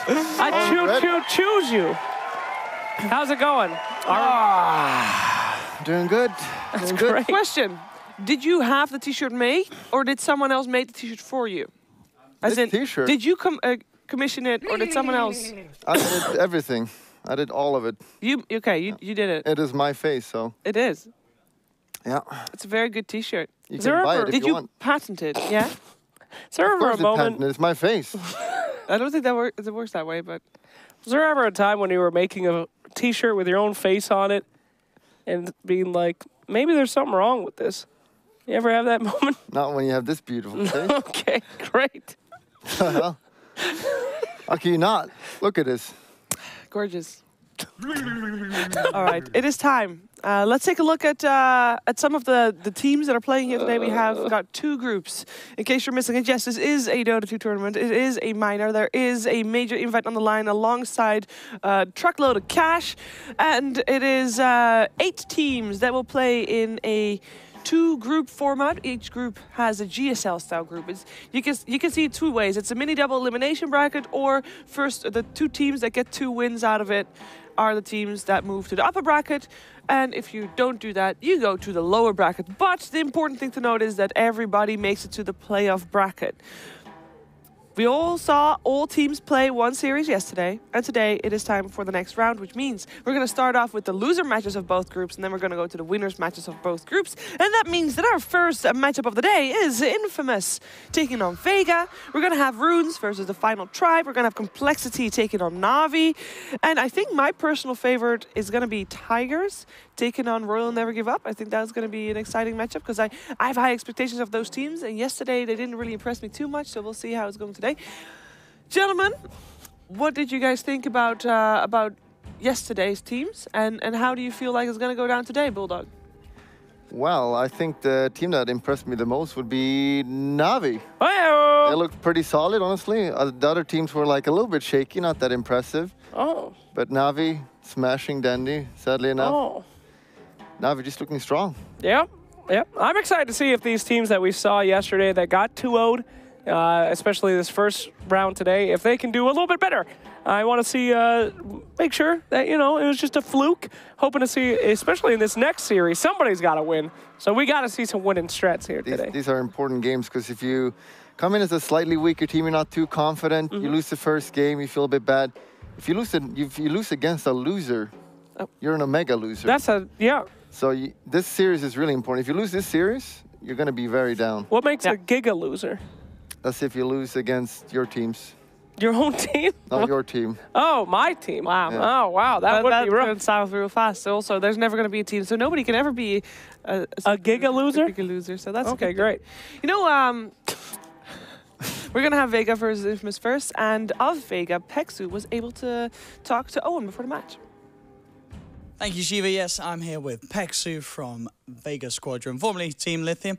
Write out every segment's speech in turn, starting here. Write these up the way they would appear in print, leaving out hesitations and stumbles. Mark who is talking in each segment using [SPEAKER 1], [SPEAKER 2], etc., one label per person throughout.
[SPEAKER 1] I choose you. How's it going?
[SPEAKER 2] Doing good.
[SPEAKER 1] That's
[SPEAKER 2] Doing good.
[SPEAKER 1] great.
[SPEAKER 3] Question. Did you have the t-shirt made, or did someone else make the t-shirt for you? As
[SPEAKER 2] This
[SPEAKER 3] in,
[SPEAKER 2] t-shirt?
[SPEAKER 3] did you commission it, or did someone else?
[SPEAKER 2] I did everything. I did all of it.
[SPEAKER 3] You did it.
[SPEAKER 2] It is my face, so
[SPEAKER 3] It is.
[SPEAKER 2] yeah.
[SPEAKER 3] It's a very good t-shirt.
[SPEAKER 2] You
[SPEAKER 1] Is
[SPEAKER 2] can
[SPEAKER 1] there
[SPEAKER 2] buy
[SPEAKER 1] ever-
[SPEAKER 2] it if
[SPEAKER 3] Did
[SPEAKER 2] you
[SPEAKER 3] you
[SPEAKER 2] want.
[SPEAKER 3] patent it? Yeah.
[SPEAKER 1] Is there
[SPEAKER 2] Of
[SPEAKER 1] ever
[SPEAKER 2] course
[SPEAKER 1] a
[SPEAKER 2] it's
[SPEAKER 1] moment?
[SPEAKER 2] patented. It's my face.
[SPEAKER 3] I don't think it works that way, but
[SPEAKER 1] Was there ever a time when you were making a T-shirt with your own face on it, and being like, maybe there's something wrong with this? You ever have that moment?
[SPEAKER 2] Not when you have this beautiful face.
[SPEAKER 1] Okay, great.
[SPEAKER 2] How can you not? Look at this.
[SPEAKER 3] gorgeous. All right, it is time. Let's take a look at some of the teams that are playing here today. We have got two groups. In case you're missing it, yes, this is a Dota 2 tournament. It is a minor. There is a major invite on the line alongside a truckload of cash. And it is 8 teams that will play in a 2-group format. Each group has a GSL style group. You can see it 2 ways. It's a mini double elimination bracket, or first the 2 teams that get 2 wins out of it are the teams that move to the upper bracket. And if you don't do that, you go to the lower bracket. But the important thing to note is that everybody makes it to the playoff bracket. We all saw all teams play 1 series yesterday, and today it is time for the next round, which means we're going to start off with the loser matches of both groups, and then we're going to go to the winners matches of both groups. And that means that our first matchup of the day is Infamous taking on Vega. We're going to have Runes versus the Final Tribe. We're going to have Complexity taking on Na'Vi. And I think my personal favorite is going to be Tigers taking on Royal Never Give Up. I think that's going to be an exciting matchup because I have high expectations of those teams, and yesterday they didn't really impress me too much, so we'll see how it's going today. Gentlemen, what did you guys think about yesterday's teams, and how do you feel like it's going to go down today, Bulldog?
[SPEAKER 2] Well, I think the team that impressed me the most would be Na'Vi.
[SPEAKER 1] Hey-o!
[SPEAKER 2] They looked pretty solid, honestly. The other teams were like a little bit shaky, not that impressive.
[SPEAKER 1] Oh.
[SPEAKER 2] But Na'Vi smashing Dandy, sadly enough.
[SPEAKER 1] Oh.
[SPEAKER 2] Na'Vi just looking strong.
[SPEAKER 1] Yep. I'm excited to see if these teams that we saw yesterday that got 2-0'd, especially this first round today, if they can do a little bit better. I want to see, make sure that, it was just a fluke. Hoping to see, especially in this next series, somebody's got to win. So we got to see some winning strats here today.
[SPEAKER 2] These are important games because if you come in as a slightly weaker team, you're not too confident, you lose the first game, you feel a bit bad. If you lose against a loser, you're an omega loser.
[SPEAKER 1] Yeah.
[SPEAKER 2] So this series is really important. If you lose this series, you're going to be very down.
[SPEAKER 1] What makes a giga loser?
[SPEAKER 2] That's if you lose against your teams.
[SPEAKER 1] Your own team?
[SPEAKER 2] Not your team.
[SPEAKER 1] Oh, my team.
[SPEAKER 3] Wow.
[SPEAKER 1] Yeah. Oh, wow. That would be rough.
[SPEAKER 3] That south real fast. So also, there's never going to be a team, so nobody can ever be a
[SPEAKER 1] giga loser?
[SPEAKER 3] A giga loser. So that's
[SPEAKER 1] okay. Great.
[SPEAKER 3] We're going to have Vega versus Infamous first, and of Vega, Pexu was able to talk to Owen before the match.
[SPEAKER 4] Thank you, Shiva. Yes, I'm here with Pexu from Vega Squadron, formerly Team Lithium.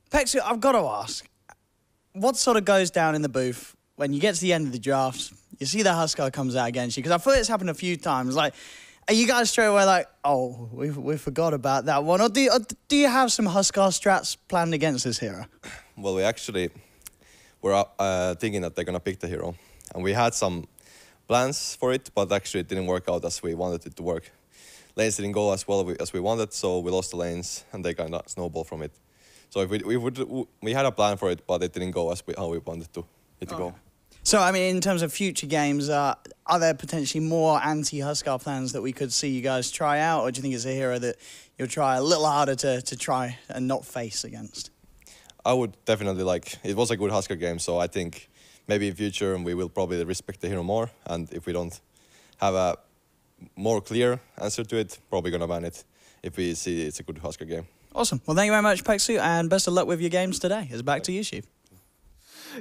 [SPEAKER 4] Pexu, I've got to ask, what sort of goes down in the booth when you get to the end of the draft, you see the Huskar comes out against you? Because I thought it's happened a few times. Like, are you guys straight away like, oh, we forgot about that one? Or do you have some Huskar strats planned against this hero?
[SPEAKER 5] Well, we actually were thinking that they're going to pick the hero. And we had some plans for it, but actually it didn't work out as we wanted it to work. Lanes didn't go as well as we wanted, so we lost the lanes, and they kind of snowballed from it. So if we had a plan for it, but it didn't go as how we wanted it to go.
[SPEAKER 4] So, I mean, in terms of future games, are there potentially more anti-Huskar plans that we could see you guys try out, or do you think it's a hero that you'll try a little harder to try and not face against?
[SPEAKER 5] I would definitely it was a good Huskar game, so I think maybe in future we will probably respect the hero more, and if we don't have a more clear answer to it, probably going to ban it if we see it's a good Huskar game.
[SPEAKER 4] Awesome. Well, thank you very much, Pexu, and best of luck with your games today. It's back to you, Shiv.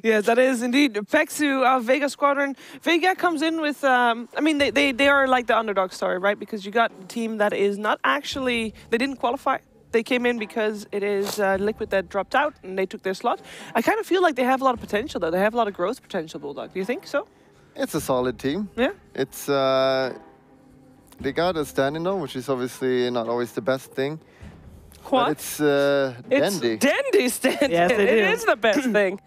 [SPEAKER 3] Yeah, that is indeed Pexu of Vega Squadron. Vega comes in with, they are like the underdog story, right? Because you got a team that is not actually, they didn't qualify. They came in because it is Liquid that dropped out and they took their slot. I kind of feel like they have a lot of potential though. They have a lot of growth potential, Bulldog. Do you think so?
[SPEAKER 2] It's a solid team.
[SPEAKER 3] Yeah.
[SPEAKER 2] It's, they got a standing though, which is obviously not always the best thing.
[SPEAKER 3] What?
[SPEAKER 2] But it's Dandy.
[SPEAKER 1] It's Dandy standing.
[SPEAKER 3] Yes,
[SPEAKER 1] it is the best thing.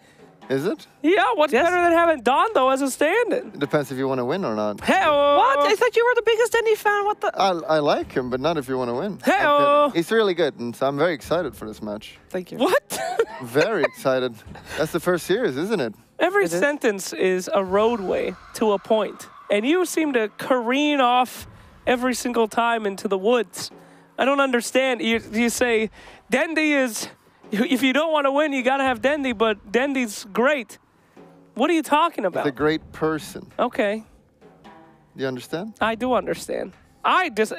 [SPEAKER 2] Is it?
[SPEAKER 1] Yeah, what's
[SPEAKER 3] Yes.
[SPEAKER 1] better than having Dondo as a stand-in?
[SPEAKER 2] It depends if you want to win or not.
[SPEAKER 1] Hey-oh!
[SPEAKER 3] What? I thought you were the biggest Dendy fan. What the?
[SPEAKER 2] I like him, but not if you want to win.
[SPEAKER 1] Hey-oh!
[SPEAKER 2] He's really good, and so I'm very excited for this match.
[SPEAKER 3] Thank you.
[SPEAKER 1] What?
[SPEAKER 2] Very excited. That's the first series, isn't it?
[SPEAKER 1] Every
[SPEAKER 3] It is.
[SPEAKER 1] sentence is a roadway to a point, and you seem to careen off every single time into the woods. I don't understand. You say, Dendy is... If you don't want to win, you got to have Dendy, but Dendy's great. What are you talking about?
[SPEAKER 2] He's a great person.
[SPEAKER 1] Okay,
[SPEAKER 2] Do you understand?
[SPEAKER 1] I do understand.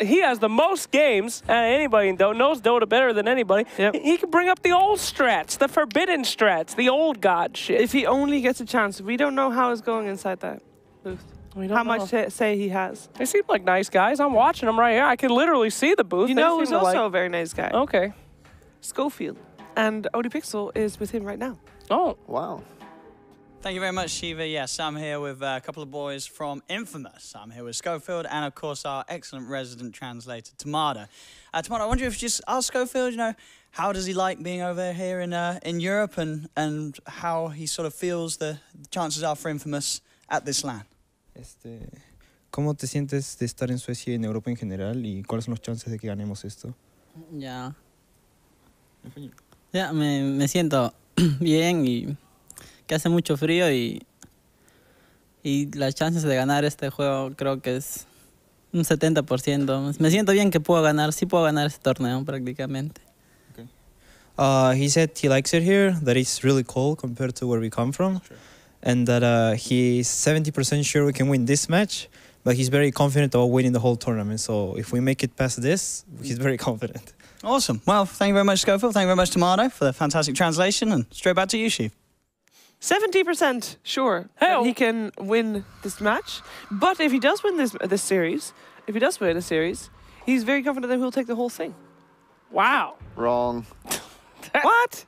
[SPEAKER 1] He has the most games out of anybody in Dota, knows Dota better than anybody.
[SPEAKER 3] Yep.
[SPEAKER 1] He can bring up the old strats, the forbidden strats, the old god shit.
[SPEAKER 3] If he only gets a chance, we don't know how it's going inside that booth.
[SPEAKER 1] We don't
[SPEAKER 3] How
[SPEAKER 1] know.
[SPEAKER 3] much say he has.
[SPEAKER 1] They seem like nice guys. I'm watching them right here. I can literally see the booth.
[SPEAKER 3] You
[SPEAKER 1] They
[SPEAKER 3] know
[SPEAKER 1] seem
[SPEAKER 3] who's
[SPEAKER 1] to
[SPEAKER 3] also
[SPEAKER 1] like-
[SPEAKER 3] a very nice guy?
[SPEAKER 1] Okay.
[SPEAKER 3] Schofield. And ODPixel is with him right now.
[SPEAKER 1] Oh.
[SPEAKER 2] Wow.
[SPEAKER 4] Thank you very much, Shiva. Yes, I'm here with a couple of boys from Infamous. I'm here with Schofield and, of course, our excellent resident translator, Tamada. Tamada, I wonder if you just ask Schofield, you know, how does he like being over here in Europe and how he sort of feels the chances are for Infamous at this LAN?
[SPEAKER 6] ¿Cómo te sientes de estar en Suecia y en Europa en general y cuáles son los chances de que ganemos esto?
[SPEAKER 7] Ya. Ya, me siento bien y que hace mucho frío y las chances de ganar este juego creo que es un 70%. Me siento bien que puedo ganar, sí puedo ganar este torneo prácticamente.
[SPEAKER 6] He said he likes it here, that it's really cold compared to where we come from, and that he's 70% sure we can win this match, but he's very confident about winning the whole tournament. So if we make it past this, he's very confident.
[SPEAKER 4] Awesome. Well, thank you very much, Schofield. Thank you very much, Tamado, for the fantastic translation. And straight back to you, Shiv.
[SPEAKER 3] 70% sure that he can win this match. But if he does win this series, he's very confident that he'll take the whole thing.
[SPEAKER 1] Wow.
[SPEAKER 2] Wrong.
[SPEAKER 3] What?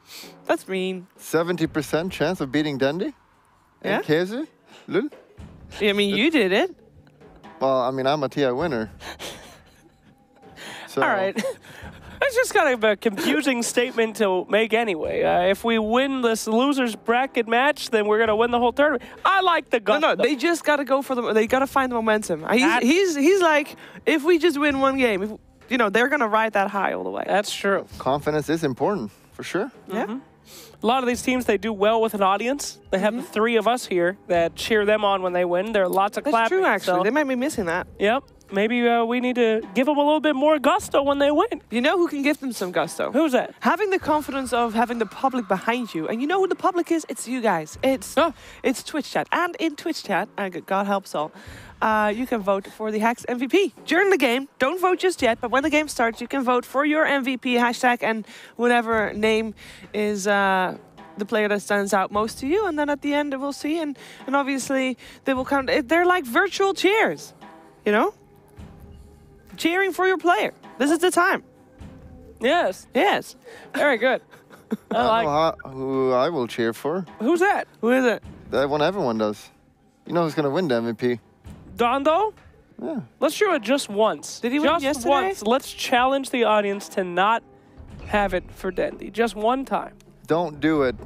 [SPEAKER 3] That's mean.
[SPEAKER 2] 70% chance of beating Dendy?
[SPEAKER 3] Yeah?
[SPEAKER 2] And Kezu? Lul?
[SPEAKER 3] I mean, you did it.
[SPEAKER 2] Well, I mean, I'm a TI winner. So,
[SPEAKER 1] All right. That's just kind of a confusing statement to make anyway. If we win this loser's bracket match, then we're going to win the whole tournament. I like the gusto.
[SPEAKER 3] No, they just got to go for the. They got to find the momentum. He's like, if we just win one game, if, you know, they're going to ride that high all the way.
[SPEAKER 1] That's true.
[SPEAKER 2] confidence is important, for sure.
[SPEAKER 3] Yeah.
[SPEAKER 1] A lot of these teams, they do well with an audience. They have the three of us here that cheer them on when they win. There are lots of
[SPEAKER 3] That's
[SPEAKER 1] clapping.
[SPEAKER 3] true, actually.
[SPEAKER 1] so-
[SPEAKER 3] They might be missing that.
[SPEAKER 1] Yep. Maybe we need to give them a little bit more gusto when they win.
[SPEAKER 3] You know who can give them some gusto?
[SPEAKER 1] Who's that?
[SPEAKER 3] Having the confidence of having the public behind you. And you know who the public is? It's you guys. It's Twitch chat. And in Twitch chat, God helps all, you can vote for the Hacks MVP. During the game, don't vote just yet, but when the game starts, you can vote for your MVP hashtag and whatever name is the player that stands out most to you. And then at the end, we'll see. And obviously, they will count. They're like virtual cheers, you know? Cheering for your player. This is the time.
[SPEAKER 1] Yes.
[SPEAKER 3] Yes.
[SPEAKER 1] Very good. I like.
[SPEAKER 2] Who I will cheer for.
[SPEAKER 1] Who's that?
[SPEAKER 3] Who is it?
[SPEAKER 2] That one everyone does. You know who's going to win the MVP?
[SPEAKER 1] Dondo?
[SPEAKER 2] Yeah.
[SPEAKER 1] Let's do it just once.
[SPEAKER 3] Did he win
[SPEAKER 1] just
[SPEAKER 3] yesterday?
[SPEAKER 1] once. Let's challenge the audience to not have it for Dendy. Just one time.
[SPEAKER 2] Don't do it.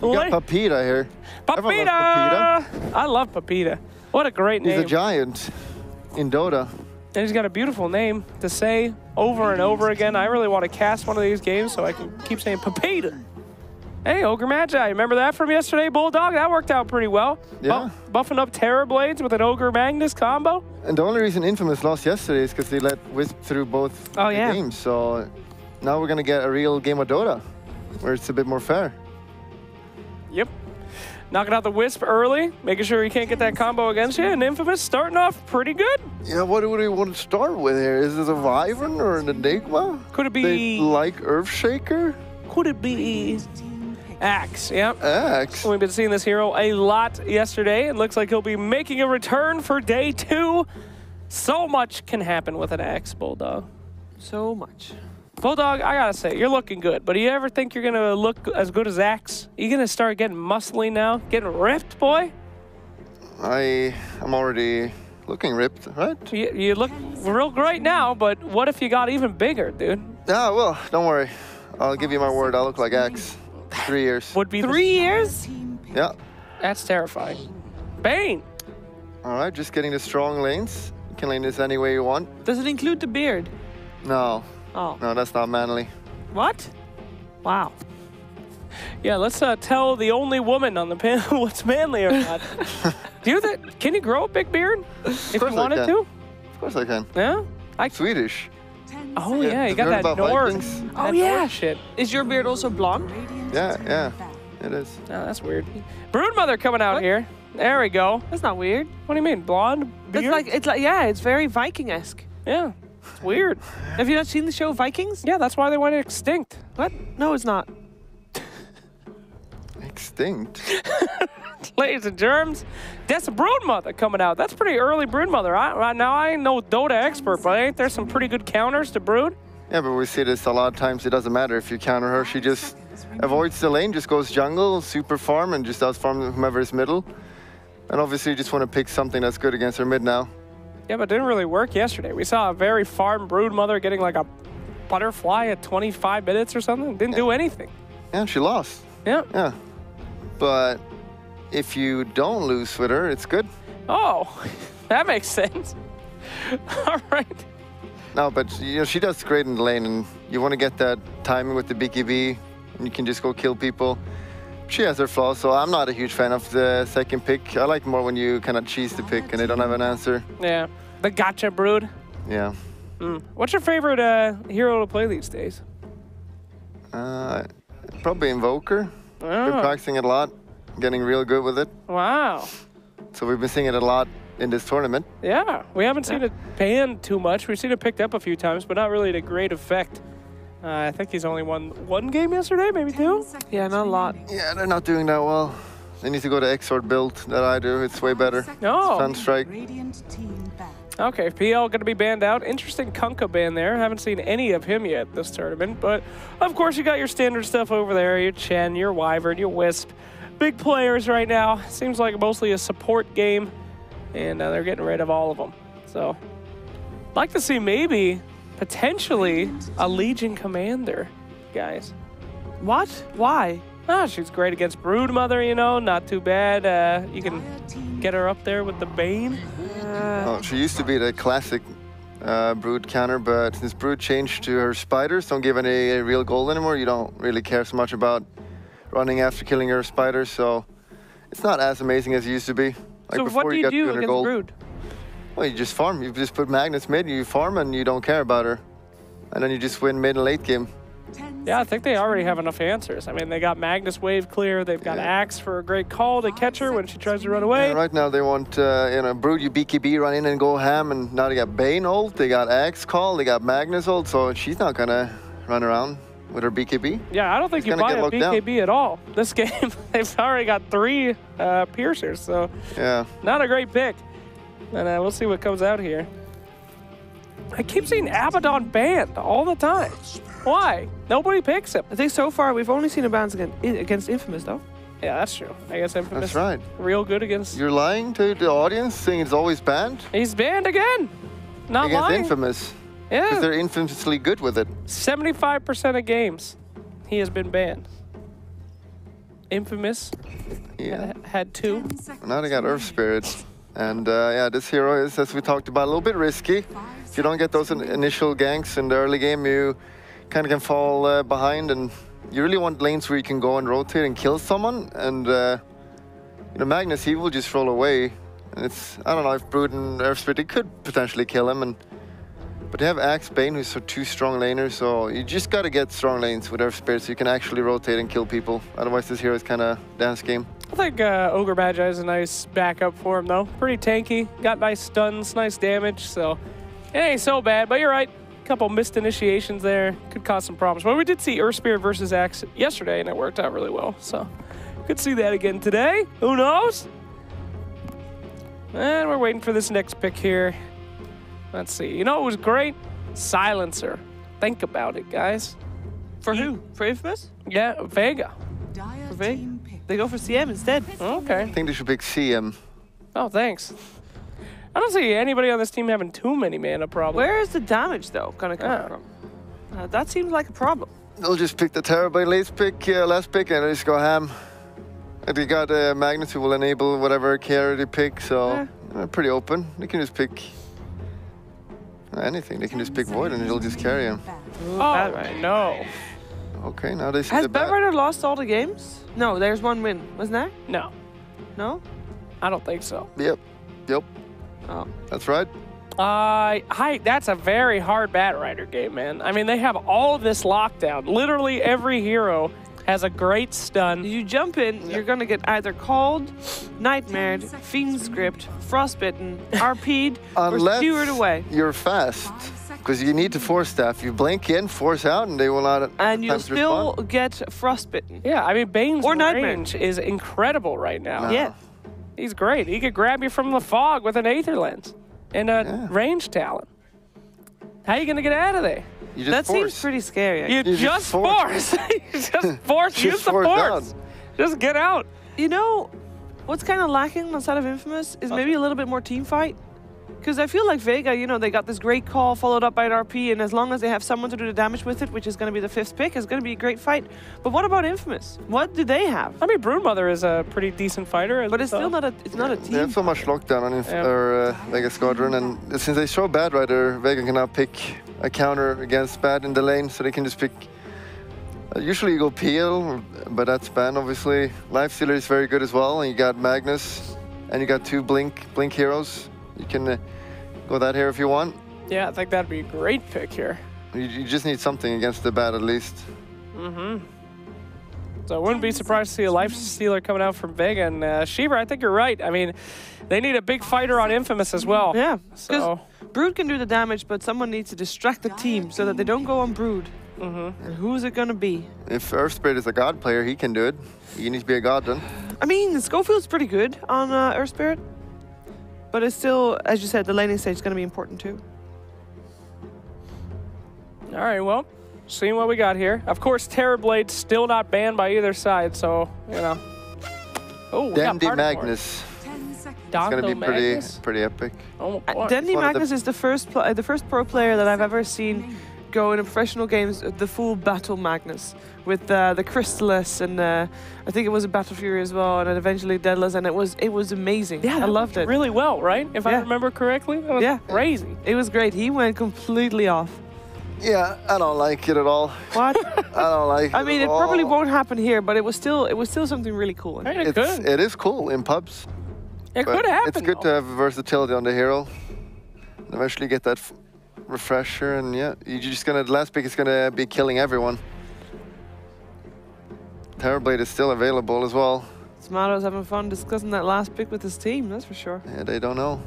[SPEAKER 2] You got Papita here. Everyone loves
[SPEAKER 1] Papita! I love Papita. What a great
[SPEAKER 2] He's
[SPEAKER 1] name.
[SPEAKER 2] a giant in Dota.
[SPEAKER 1] And he's got a beautiful name to say over and over again. I really want to cast one of these games so I can keep saying Papita. Hey, Ogre Magi, remember that from yesterday, Bulldog? That worked out pretty well.
[SPEAKER 2] Yeah.
[SPEAKER 1] Buffing up Terror Blades with an Ogre Magnus combo.
[SPEAKER 2] And the only reason Infamous lost yesterday is because they let Wisp through both the games. So now we're going to get a real game of Dota where it's a bit more fair.
[SPEAKER 1] Yep. Knocking out the Wisp early, making sure he can't get that combo against you. And Infamous starting off pretty good.
[SPEAKER 2] Yeah, what do we want to start with here? Is it a Wyvern or an Enigma?
[SPEAKER 1] Could it be...
[SPEAKER 2] They like Earthshaker?
[SPEAKER 1] Could it be... Axe, yep.
[SPEAKER 2] Axe?
[SPEAKER 1] We've been seeing this hero a lot yesterday. It looks like he'll be making a return for day 2. So much can happen with an Axe, Bulldog.
[SPEAKER 3] So much.
[SPEAKER 1] Bulldog, I gotta say, you're looking good, but do you ever think you're gonna look as good as Axe? You gonna start getting muscly now? Getting ripped, boy?
[SPEAKER 2] I'm already looking ripped, right?
[SPEAKER 1] You look real great now, but what if you got even bigger, dude?
[SPEAKER 2] Yeah, well, don't worry. I'll give you my word, I'll look like Axe. 3 years.
[SPEAKER 1] Would be
[SPEAKER 3] 3 years?
[SPEAKER 2] Yeah.
[SPEAKER 1] That's terrifying. Bane.
[SPEAKER 2] All right, just getting the strong lanes. You can lane this any way you want.
[SPEAKER 3] Does it include the beard?
[SPEAKER 2] No.
[SPEAKER 3] Oh.
[SPEAKER 2] No, that's not manly.
[SPEAKER 3] What? Wow.
[SPEAKER 1] Yeah, let's tell the only woman on the panel what's manly or not. Can you grow a big beard if you wanted to?
[SPEAKER 2] Of course I can.
[SPEAKER 1] Yeah?
[SPEAKER 2] Swedish.
[SPEAKER 1] Oh, yeah, you
[SPEAKER 2] have
[SPEAKER 1] got
[SPEAKER 2] you heard
[SPEAKER 1] that
[SPEAKER 2] about
[SPEAKER 1] North.
[SPEAKER 2] Vikings?
[SPEAKER 3] Oh,
[SPEAKER 1] that
[SPEAKER 3] yeah.
[SPEAKER 1] North shit.
[SPEAKER 3] Is your beard also blonde?
[SPEAKER 2] Yeah, it is.
[SPEAKER 1] Oh, that's weird. Broodmother coming out
[SPEAKER 3] What?
[SPEAKER 1] here. There we go.
[SPEAKER 3] That's not weird.
[SPEAKER 1] What do you mean, blonde beard?
[SPEAKER 3] It's like yeah, it's very Viking-esque.
[SPEAKER 1] Yeah, it's weird.
[SPEAKER 3] Have you not seen the show Vikings?
[SPEAKER 1] Yeah, that's why they went extinct.
[SPEAKER 3] What? No, it's not.
[SPEAKER 2] Extinct.
[SPEAKER 1] Ladies and germs, that's a Broodmother coming out. That's pretty early Broodmother. Now, I ain't no Dota expert, but ain't there some pretty good counters to Brood?
[SPEAKER 2] Yeah, but we see this a lot of times. It doesn't matter if you counter her. She just avoids the lane, just goes jungle, super farm, and just outfarm whomever is middle. And obviously you just want to pick something that's good against her mid now.
[SPEAKER 1] Yeah, but it didn't really work yesterday. We saw a very farm Broodmother getting like a butterfly at 25 minutes or something. Didn't do anything.
[SPEAKER 2] Yeah, she lost.
[SPEAKER 1] Yeah.
[SPEAKER 2] Yeah. But if you don't lose with her, it's good.
[SPEAKER 1] Oh, that makes sense. All right.
[SPEAKER 2] No, but she does great in the lane, and you want to get that timing with the BKB, and you can just go kill people. She has her flaws, so I'm not a huge fan of the second pick. I like more when you kind of cheese the pick and they don't have an answer.
[SPEAKER 1] Yeah, the gotcha Brood.
[SPEAKER 2] Yeah.
[SPEAKER 1] What's your favorite hero to play these days?
[SPEAKER 2] Probably Invoker.
[SPEAKER 1] Oh.
[SPEAKER 2] Been practicing it a lot, getting real good with it.
[SPEAKER 1] Wow.
[SPEAKER 2] So we've been seeing it a lot in this tournament.
[SPEAKER 1] Yeah, we haven't seen it banned too much. We've seen it picked up a few times, but not really to great effect. I think he's only won one game yesterday, maybe two?
[SPEAKER 3] Yeah, not a lot.
[SPEAKER 2] Yeah, they're not doing that well. They need to go to Exort build that I do. It's way better.
[SPEAKER 1] Oh.
[SPEAKER 2] Sunstrike.
[SPEAKER 1] Okay, PL going to be banned out. Interesting Kunkka ban there. Haven't seen any of him yet this tournament. But, of course, you got your standard stuff over there. Your Chen, your Wyvern, your Wisp. Big players right now. Seems like mostly a support game. And they're getting rid of all of them. So, like to see maybe, potentially, a Legion Commander, guys.
[SPEAKER 3] What? Why?
[SPEAKER 1] Ah, she's great against Broodmother, you know. Not too bad. You can get her up there with the Bane.
[SPEAKER 2] Oh, she used to be the classic Brood counter, but since Brood changed to her spiders, don't give any real gold anymore. You don't really care so much about running after killing her spiders, so it's not as amazing as it used to be. Like
[SPEAKER 3] So
[SPEAKER 2] before
[SPEAKER 3] what do
[SPEAKER 2] you
[SPEAKER 3] you
[SPEAKER 2] got
[SPEAKER 3] do
[SPEAKER 2] 200
[SPEAKER 3] against
[SPEAKER 2] gold.
[SPEAKER 3] Brood?
[SPEAKER 2] Well, you just farm. You just put Magnus mid, you farm, and you don't care about her. And then you just win mid and late game.
[SPEAKER 1] Yeah, I think they already have enough answers. I mean, they got Magnus Wave clear. They've got Axe for a great call to catch her when she tries to run away.
[SPEAKER 2] And right now they want, Brood, you BKB, run in and go ham, and now they got Bane ult, they got Axe call, they got Magnus ult, so she's not gonna run around with her BKB.
[SPEAKER 1] Yeah, I don't think you buy a BKB at all. This game, they've already got 3 piercers, so
[SPEAKER 2] Yeah.
[SPEAKER 1] not a great pick. And we'll see what comes out here. I keep seeing Abaddon banned all the time. Why? Nobody picks him.
[SPEAKER 3] I think so far we've only seen a bans against Infamous, though.
[SPEAKER 1] Yeah, that's true. I guess Infamous
[SPEAKER 2] That's right.
[SPEAKER 1] real good against...
[SPEAKER 2] You're lying to the audience, saying it's always banned?
[SPEAKER 1] He's banned again. Not
[SPEAKER 2] Against
[SPEAKER 1] lying.
[SPEAKER 2] Infamous. Because
[SPEAKER 1] Yeah.
[SPEAKER 2] they're infamously good with it.
[SPEAKER 1] 75% of games, he has been banned. Infamous
[SPEAKER 2] Yeah.
[SPEAKER 1] had 2.
[SPEAKER 2] Now they got Earth Spirit. And yeah, this hero is, as we talked about, a little bit risky. If you don't get those initial ganks in the early game, you kind of can fall behind, and you really want lanes where you can go and rotate and kill someone. And Magnus, he will just roll away. And it's, I don't know if Brood and Earth Spirit, they could potentially kill him. But they have Axe Bane, who's 2 strong laners, so you just got to get strong lanes with Earth Spirit so you can actually rotate and kill people. Otherwise, this hero is kind of dance game.
[SPEAKER 1] I think Ogre Magi is a nice backup for him, though. Pretty tanky, got nice stuns, nice damage, so it ain't so bad. But you're right, a couple missed initiations there could cause some problems. But we did see Earth Spirit versus Axe yesterday, and it worked out really well. So could see that again today. Who knows? And we're waiting for this next pick here. Let's see. You know what was great? Silencer. Think about it, guys.
[SPEAKER 3] For who? For Infamous?
[SPEAKER 1] Yeah, Vega.
[SPEAKER 3] For Vega? They go for CM instead.
[SPEAKER 1] Okay.
[SPEAKER 2] I think they should pick CM.
[SPEAKER 1] Oh, thanks. I don't see anybody on this team having too many mana problems.
[SPEAKER 3] Where is the damage, though, going to come from? That seems like a problem.
[SPEAKER 2] they'll just pick the Terrorblade last pick, and just go ham. And they got Magnus who will enable whatever carry they pick, so pretty open. They can just pick anything. They can just pick Void and he'll just carry him.
[SPEAKER 1] Oh, right. No.
[SPEAKER 2] Okay, now they see
[SPEAKER 3] Has
[SPEAKER 2] the
[SPEAKER 3] Batrider lost all the games? No, there's one win, wasn't there?
[SPEAKER 1] No.
[SPEAKER 3] No?
[SPEAKER 1] I don't think so.
[SPEAKER 2] Yep.
[SPEAKER 3] Oh.
[SPEAKER 2] That's right.
[SPEAKER 1] That's a very hard Batrider game, man. I mean, they have all of this lockdown. Literally every hero has a great stun.
[SPEAKER 3] You jump in, you're gonna get either called, nightmared, fiend script, frostbitten, RP'd, or skewered away.
[SPEAKER 2] You're fast, because you need to force staff. You blink in, force out, and they will not.
[SPEAKER 3] And you'll still get frostbitten.
[SPEAKER 1] Yeah, I mean, Bane's
[SPEAKER 3] or
[SPEAKER 1] range is incredible right now.
[SPEAKER 2] No.
[SPEAKER 3] Yeah.
[SPEAKER 1] He's great. He could grab you from the fog with an Aether Lens and a range talent. How are you gonna get out of there?
[SPEAKER 2] You just
[SPEAKER 3] That
[SPEAKER 2] force.
[SPEAKER 3] seems pretty scary.
[SPEAKER 1] You just force. Just force. Use the force. Just get out.
[SPEAKER 3] You know, what's kind of lacking outside of Infamous is maybe a little bit more team fight. Because I feel like Vega, you know, they got this great call followed up by an RP, and as long as they have someone to do the damage with it, which is going to be the 5th pick, it's going to be a great fight. But what about Infamous? What do they have?
[SPEAKER 1] I mean, Broodmother is a pretty decent fighter.
[SPEAKER 3] But it's still not a team.
[SPEAKER 2] They have so much lockdown on Vega Squadron, and since they show Batrider, Vega can now pick a counter against Bad in the lane, so they can just pick. Usually you go PL, but that's banned, obviously. Lifestealer is very good as well, and you got Magnus, and you got 2 blink heroes. You can go that here if you want.
[SPEAKER 1] Yeah, I think that'd be a great pick here.
[SPEAKER 2] You just need something against the Bad at least.
[SPEAKER 1] So I wouldn't be surprised to see a Lifestealer coming out from Vega. And Shiva, I think you're right. I mean, they need a big fighter on Infamous as well.
[SPEAKER 3] Yeah, because
[SPEAKER 1] So
[SPEAKER 3] Brood can do the damage, but someone needs to distract the team so that they don't go on Brood. And who's it going to be?
[SPEAKER 2] If Earth Spirit is a god player, he can do it. You need to be a god then.
[SPEAKER 3] I mean, Schofield's pretty good on Earth Spirit. But it's still, as you said, the laning stage is going to be important too.
[SPEAKER 1] all right, well, seeing what we got here. Of course, Terrorblade's still not banned by either side, so, you know. Oh, we got
[SPEAKER 2] Dandy
[SPEAKER 1] Partner
[SPEAKER 2] Magnus.
[SPEAKER 1] It's
[SPEAKER 2] It's going to be pretty epic.
[SPEAKER 1] Oh, boy.
[SPEAKER 3] Dandy
[SPEAKER 2] one of the-
[SPEAKER 3] Magnus is the first pro player that I've ever seen go in professional games the full battle Magnus with the Crystallis and I think it was a Battle Fury as well, and then eventually Deadless, and it was amazing.
[SPEAKER 1] Yeah,
[SPEAKER 3] I loved it.
[SPEAKER 1] Really well, right? If I
[SPEAKER 3] Yeah.
[SPEAKER 1] remember correctly, that was
[SPEAKER 3] Yeah.
[SPEAKER 1] crazy.
[SPEAKER 3] It was great. He went completely off.
[SPEAKER 2] Yeah, I don't like it at all.
[SPEAKER 3] What?
[SPEAKER 2] I don't like it
[SPEAKER 3] I mean,
[SPEAKER 2] at
[SPEAKER 3] it probably
[SPEAKER 2] all.
[SPEAKER 3] won't happen here, but it was still something really cool.
[SPEAKER 1] Hey, it could.
[SPEAKER 2] It is cool in pubs.
[SPEAKER 1] It
[SPEAKER 2] But
[SPEAKER 1] could happen.
[SPEAKER 2] it's good to have versatility on the hero. Eventually get that refresher, and yeah, you're just gonna. The last pick is gonna be killing everyone. Terrorblade is still available as well.
[SPEAKER 3] Smato's having fun discussing that last pick with his team, that's for sure.
[SPEAKER 2] Yeah, they don't know.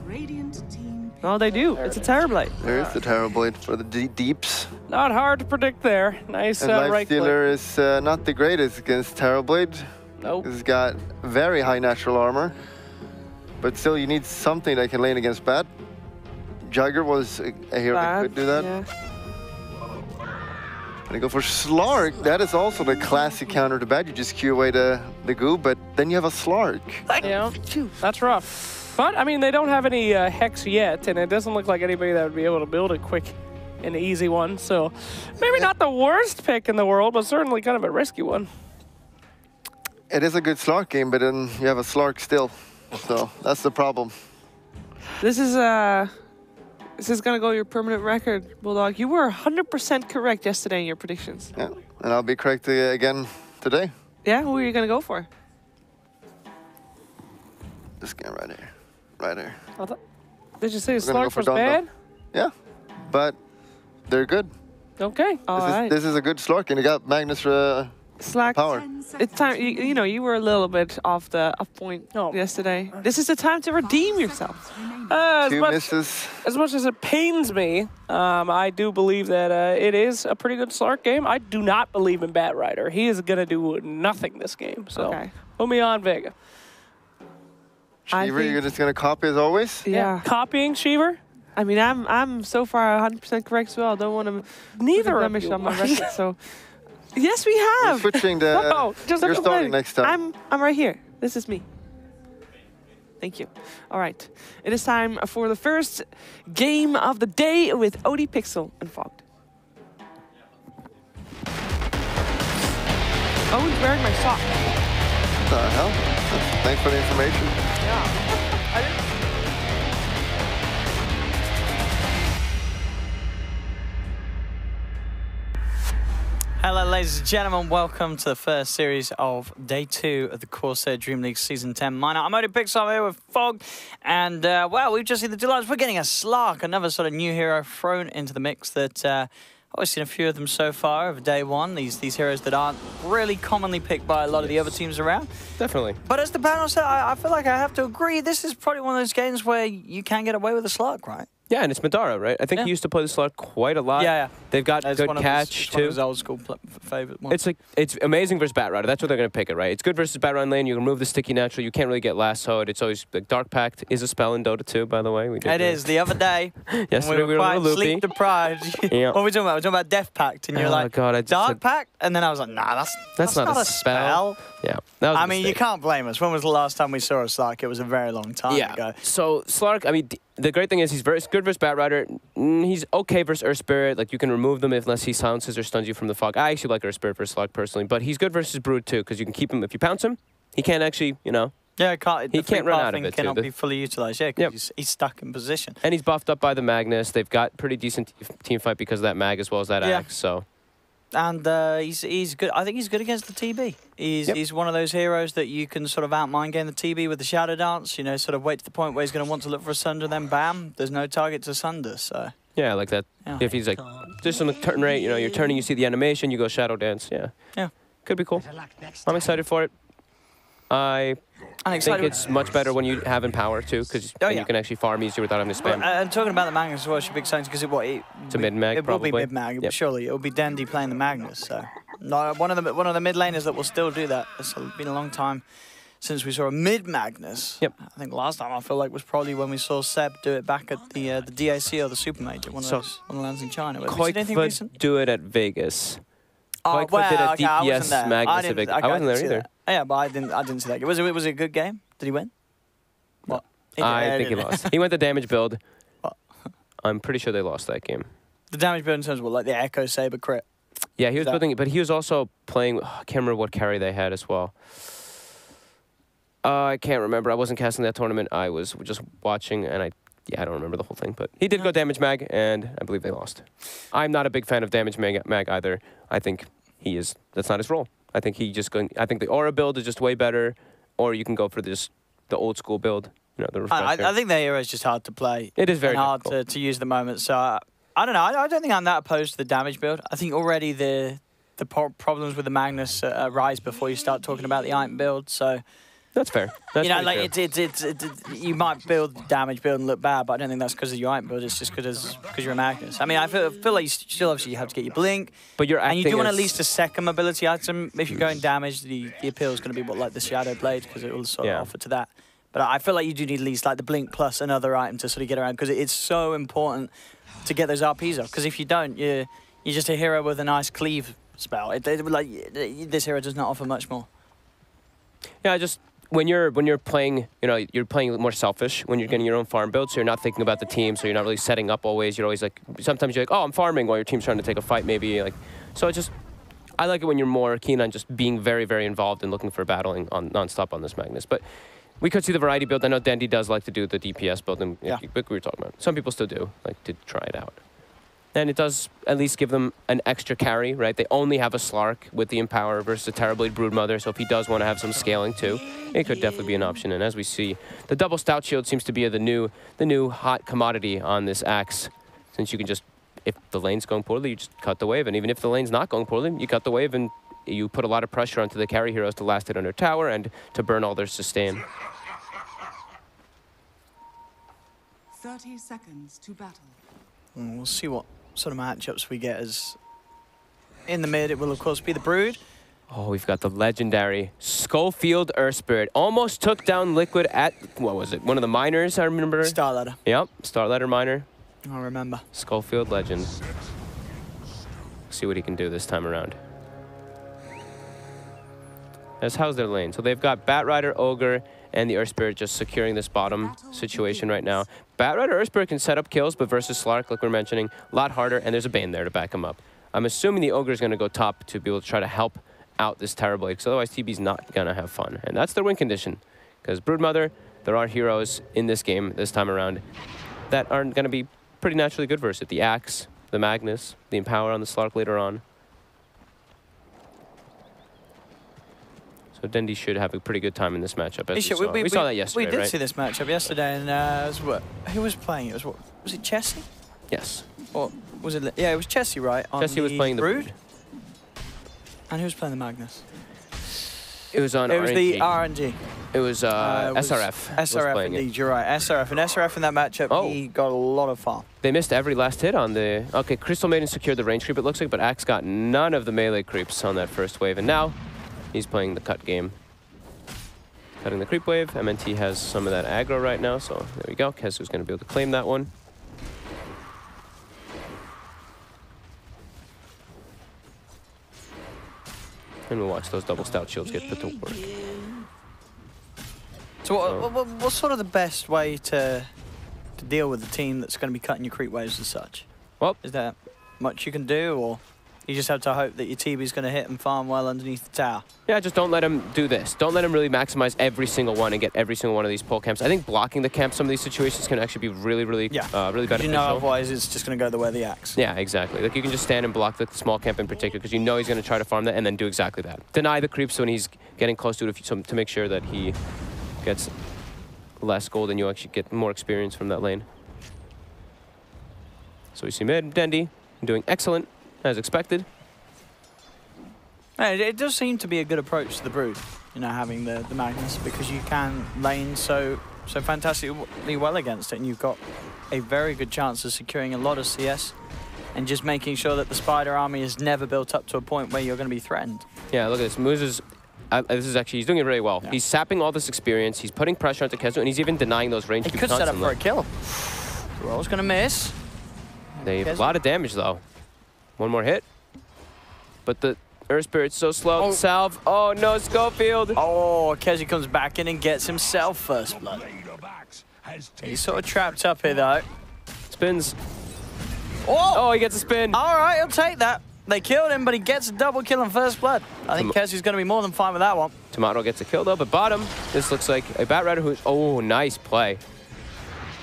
[SPEAKER 3] Oh, they do. It's a Terrorblade.
[SPEAKER 2] There is the Terrorblade for the deeps.
[SPEAKER 1] Not hard to predict there. Nice
[SPEAKER 2] And
[SPEAKER 1] right click.
[SPEAKER 2] Lifestealer is not the greatest against Terrorblade.
[SPEAKER 1] Nope.
[SPEAKER 2] He's got very high natural armor, but still you need something that can lane against Bad. Jugger was a hero that could do that.
[SPEAKER 3] Yeah.
[SPEAKER 2] And I go for Slark. That is also the classic counter to Bad. You just queue away the goo, but then you have a Slark.
[SPEAKER 1] Yeah, that's rough. But, I mean, they don't have any Hex yet, and it doesn't look like anybody that would be able to build a quick and easy one. So, maybe not the worst pick in the world, but certainly kind of a risky one.
[SPEAKER 2] It is a good Slark game, but then you have a Slark still. So that's the problem.
[SPEAKER 3] This is gonna go your permanent record, Bulldog. You were 100% correct yesterday in your predictions.
[SPEAKER 2] Yeah, and I'll be correct again today.
[SPEAKER 3] Yeah, who are you gonna go for?
[SPEAKER 2] This game right here. Right here.
[SPEAKER 1] Did you say
[SPEAKER 2] We're gonna go
[SPEAKER 1] Slark
[SPEAKER 2] for
[SPEAKER 1] was
[SPEAKER 2] Dondo.
[SPEAKER 1] bad?
[SPEAKER 2] Yeah, but they're good.
[SPEAKER 1] Okay.
[SPEAKER 3] All right.
[SPEAKER 2] This is a good Slark, and you got Magnus
[SPEAKER 3] Slack.
[SPEAKER 2] power.
[SPEAKER 3] It's time. You know, you were a little bit off point yesterday. This is the time to redeem yourself.
[SPEAKER 1] As
[SPEAKER 2] Two
[SPEAKER 1] much
[SPEAKER 2] misses.
[SPEAKER 1] as it pains me, I do believe that it is a pretty good Slark game. I do not believe in Batrider. He is going to do nothing this game. So,
[SPEAKER 3] Okay.
[SPEAKER 1] put me on Vega.
[SPEAKER 3] I
[SPEAKER 2] Shiver, you're
[SPEAKER 3] think-
[SPEAKER 2] just gonna copy as always?
[SPEAKER 3] Yeah.
[SPEAKER 1] Copying Shiver?
[SPEAKER 3] I mean, I'm so far 100% correct as well. I don't want to
[SPEAKER 1] Neither of
[SPEAKER 3] blemish
[SPEAKER 1] you
[SPEAKER 3] on my
[SPEAKER 1] are.
[SPEAKER 3] record. So, yes, we
[SPEAKER 2] We're
[SPEAKER 3] have.
[SPEAKER 2] switching the.
[SPEAKER 1] No, just
[SPEAKER 2] you're
[SPEAKER 1] look
[SPEAKER 2] starting
[SPEAKER 1] away.
[SPEAKER 2] next time.
[SPEAKER 3] I'm right here. This is me. Thank you. All right. It is time for the first game of the day with OD Pixel and Fogged. Owen's wearing my sock.
[SPEAKER 2] What the hell? Thanks for the information.
[SPEAKER 3] Yeah. I didn't.
[SPEAKER 4] Hello, ladies and gentlemen. Welcome to the first series of Day 2 of the CORSAIR DreamLeague Season 10 minor. I'm Odin Pixar here with Fog, and, well, we've just seen the delights. We're getting a Slark, another sort of new hero thrown into the mix that I've always seen a few of them so far of Day 1. These heroes that aren't really commonly picked by a lot of the other teams around.
[SPEAKER 1] Definitely.
[SPEAKER 4] But as the panel said, I feel like I have to agree, this is probably one of those games where you can get away with a Slark, right?
[SPEAKER 1] Yeah, and it's Madara, right? I think he used to play the slot quite a lot.
[SPEAKER 4] Yeah.
[SPEAKER 1] They've got
[SPEAKER 4] That's
[SPEAKER 1] good
[SPEAKER 4] one of
[SPEAKER 1] catch,
[SPEAKER 4] one of
[SPEAKER 1] too.
[SPEAKER 4] his old school favorite ones.
[SPEAKER 1] It's amazing versus Batrider. That's what they're going to pick it, right? It's good versus Batrider lane. You can remove the sticky natural. You can't really get lassoed. It's always... Like, Dark Pact is a spell in Dota 2, by the way.
[SPEAKER 4] It is. The other day,
[SPEAKER 1] yesterday we were a
[SPEAKER 4] quite
[SPEAKER 1] little loopy.
[SPEAKER 4] sleep deprived.
[SPEAKER 1] Yeah.
[SPEAKER 4] What were we talking about? We were talking about Death Pact, and you're like,
[SPEAKER 1] God, I just
[SPEAKER 4] Dark
[SPEAKER 1] said-
[SPEAKER 4] Pact? And then I was like, nah, that's not a spell.
[SPEAKER 1] Yeah. That was a
[SPEAKER 4] I mean, you
[SPEAKER 1] mistake.
[SPEAKER 4] can't blame us. When was the last time we saw a Slark? It was a very long time ago.
[SPEAKER 1] So Slark, I mean, the great thing is he's very good versus Batrider. He's okay versus Earth Spirit. Like, you can remove them unless he silences or stuns you from the fog. I actually like Earth Spirit versus Slark personally, but he's good versus Brood too, because you can keep him. If you pounce him, he can't actually, you know.
[SPEAKER 4] Yeah,
[SPEAKER 1] he can't run out of it,
[SPEAKER 4] cannot
[SPEAKER 1] too.
[SPEAKER 4] be fully utilized. Yeah, because he's stuck in position.
[SPEAKER 1] And he's buffed up by the Magnus. They've got pretty decent team fight because of that Mag as well as that Axe. So.
[SPEAKER 4] And he's good. I think he's good against the TB. He's one of those heroes that you can sort of outmind game the TB with the Shadow Dance. You know, sort of wait to the point where he's going to want to look for a Sunder, then bam, there's no target to Sunder. So
[SPEAKER 1] Yeah, like that.
[SPEAKER 4] Yeah.
[SPEAKER 1] If he's like, just some turn rate, you know, you're turning, you see the animation, you go Shadow Dance. Yeah. Could be cool. I'm excited for it. I think it's much better when you have Empower too, because you can actually farm easier without having to spam.
[SPEAKER 4] And talking about the Magnus as well, should be exciting because
[SPEAKER 1] It's a mid-mag,
[SPEAKER 4] It will be
[SPEAKER 1] probably.
[SPEAKER 4] mid-mag,
[SPEAKER 1] Yep.
[SPEAKER 4] surely. It will be Dandy playing the Magnus. So one of the mid laners that will still do that. It's been a long time since we saw a mid-Magnus.
[SPEAKER 1] Yep.
[SPEAKER 4] I think last time I feel like was probably when we saw Seb do it back at the DAC or the Super Major, one of the lands in China. Have you seen anything recent?
[SPEAKER 1] Koikva do it at Vegas.
[SPEAKER 4] Oh,
[SPEAKER 1] Koikva did a
[SPEAKER 4] okay, I wasn't
[SPEAKER 1] DPS
[SPEAKER 4] there.
[SPEAKER 1] Magnus at Vegas. I wasn't there
[SPEAKER 4] see
[SPEAKER 1] either.
[SPEAKER 4] that. Yeah, but I didn't see that. Was it a good game? Did he win? What?
[SPEAKER 1] I think he lost. He went the damage build.
[SPEAKER 4] What?
[SPEAKER 1] I'm pretty sure they lost that game.
[SPEAKER 4] The damage build in terms of what, like the Echo Saber crit?
[SPEAKER 1] Yeah, he was building it, but he was also playing. I can't remember what carry they had as well. I can't remember. I wasn't casting that tournament. I was just watching, and I don't remember the whole thing. But he did go damage mag, and I believe they lost. I'm not a big fan of damage mag either. I think that's not his role. I think I think the aura build is just way better, or you can go for the old school build. You know, the refresher.
[SPEAKER 4] I think the hero is just hard to play.
[SPEAKER 1] It is very
[SPEAKER 4] hard
[SPEAKER 1] difficult.
[SPEAKER 4] to use at the moment. So I don't know. I don't think I'm that opposed to the damage build. I think already the problems with the Magnus arise before you start talking about the item build. So
[SPEAKER 1] that's fair. That's
[SPEAKER 4] you know,
[SPEAKER 1] pretty
[SPEAKER 4] like
[SPEAKER 1] fair.
[SPEAKER 4] you might build the damage build and look bad, but I don't think that's because of your item build. It's just because you're a Magnus. I mean, I feel like you still obviously you have to get your blink,
[SPEAKER 1] but you're
[SPEAKER 4] and you do want at
[SPEAKER 1] as-
[SPEAKER 4] least a second mobility item. If you're going damage, the appeal is going to be like the Shadow Blade because it will sort of offer to that. But I feel like you do need at least like the blink plus another item to sort of get around because it's so important to get those RPs off. Because if you don't, you're just a hero with a nice cleave spell. This hero does not offer much more.
[SPEAKER 1] Yeah, just when you're playing, you know, you're playing more selfish when you're getting your own farm build, so you're not thinking about the team, so you're not really setting up always. You're always like, sometimes you're like, oh, I'm farming while your team's trying to take a fight, maybe. Like, so I like it when you're more keen on just being very, very involved and looking for battling non-stop on this Magnus. But we could see the variety build. I know Dandy does like to do the DPS build, and like we were talking about. Some people still do like to try it out. And it does at least give them an extra carry, right? They only have a Slark with the Empower versus a Terrorblade Broodmother, so if he does want to have some scaling too, it could definitely be an option. And as we see, the double Stout Shield seems to be the new hot commodity on this axe, since you can just, if the lane's going poorly, you just cut the wave, and even if the lane's not going poorly, you cut the wave, and you put a lot of pressure onto the carry heroes to last hit under tower and to burn all their sustain.
[SPEAKER 8] 30 seconds to battle.
[SPEAKER 4] We'll see what sort of matchups we get as in the mid. It will, of course, be the Brood.
[SPEAKER 1] Oh, we've got the legendary Schofield Earth Spirit. Almost took down Liquid at, what was it, one of the miners, I remember?
[SPEAKER 4] Star Ladder.
[SPEAKER 1] Yep, Star Ladder miner.
[SPEAKER 4] I remember.
[SPEAKER 1] Schofield legend. See what he can do this time around. How's their lane? So they've got Batrider, Ogre, and the Earth Spirit just securing this bottom situation right now. Batrider, Earth Spirit can set up kills, but versus Slark, like we're mentioning, a lot harder, and there's a Bane there to back him up. I'm assuming the Ogre is going to go top to be able to try to help
[SPEAKER 9] out this Terrorblade, because otherwise TB's not going to have fun. And that's their win condition, because Broodmother, there are heroes in this game this time around that aren't going to be pretty naturally good versus it. The Axe, the Magnus, the Empower on the Slark later on. So Dendi should have a pretty good time in this matchup, as we saw that yesterday,
[SPEAKER 4] We did
[SPEAKER 9] right?
[SPEAKER 4] see this matchup yesterday, and who was playing? It was it Chessie?
[SPEAKER 9] Yes.
[SPEAKER 4] Or was it? Yeah, it was Chessie, right?
[SPEAKER 9] Chessie was playing the
[SPEAKER 4] Brood. And who was playing the Magnus?
[SPEAKER 9] It was on
[SPEAKER 4] It was
[SPEAKER 9] RNG.
[SPEAKER 4] the RNG.
[SPEAKER 9] It was SRF.
[SPEAKER 4] SRF, indeed, you're right. SRF. And SRF in that matchup, he got a lot of farm.
[SPEAKER 9] They missed every last hit on the... Okay, Crystal Maiden secured the range creep, it looks like, but Axe got none of the melee creeps on that first wave. And now, he's playing the cut game. Cutting the creep wave. MNT has some of that aggro right now, so there we go. Kezu's going to be able to claim that one. And we'll watch those double stout shields get put to work.
[SPEAKER 4] So what's sort of the best way to deal with a team that's going to be cutting your creep waves as such?
[SPEAKER 9] Well,
[SPEAKER 4] is there much you can do, or you just have to hope that your TB's going to hit and farm well underneath the tower?
[SPEAKER 9] Yeah, just don't let him do this. Don't let him really maximize every single one and get every single one of these pole camps. I think blocking the camp some of these situations can actually be really, really beneficial.
[SPEAKER 4] You know, otherwise it's just going to go the way of the Axe.
[SPEAKER 9] Yeah, exactly. Like, you can just stand and block the small camp in particular, because you know he's going to try to farm that and then do exactly that. Deny the creeps when he's getting close to it to make sure that he gets less gold and you actually get more experience from that lane. So we see mid, Dendi doing excellent, as expected.
[SPEAKER 4] It does seem to be a good approach to the Brood, you know, having the Magnus, because you can lane so fantastically well against it, and you've got a very good chance of securing a lot of CS and just making sure that the Spider army is never built up to a point where you're going to be threatened.
[SPEAKER 9] Yeah, look at this. Moose is... this is actually, he's doing it really well. Yeah. He's sapping all this experience, he's putting pressure onto Kezu, and he's even denying those range creeps constantly.
[SPEAKER 4] He could set up for a kill. Roll's going to miss.
[SPEAKER 9] They have a lot of damage, though. One more hit. But the Earth Spirit's so slow. Salve. Oh, no, Schofield.
[SPEAKER 4] Oh, Kezu comes back in and gets himself first blood. He's sort of trapped up here, though.
[SPEAKER 9] Spins. Oh, he gets a spin.
[SPEAKER 4] All right, he'll take that. They killed him, but he gets a double kill in first blood. I think Kezu's going to be more than fine with that one.
[SPEAKER 9] Tomato gets a kill, though, but bottom. This looks like a Bat Rider who's... Oh, nice play.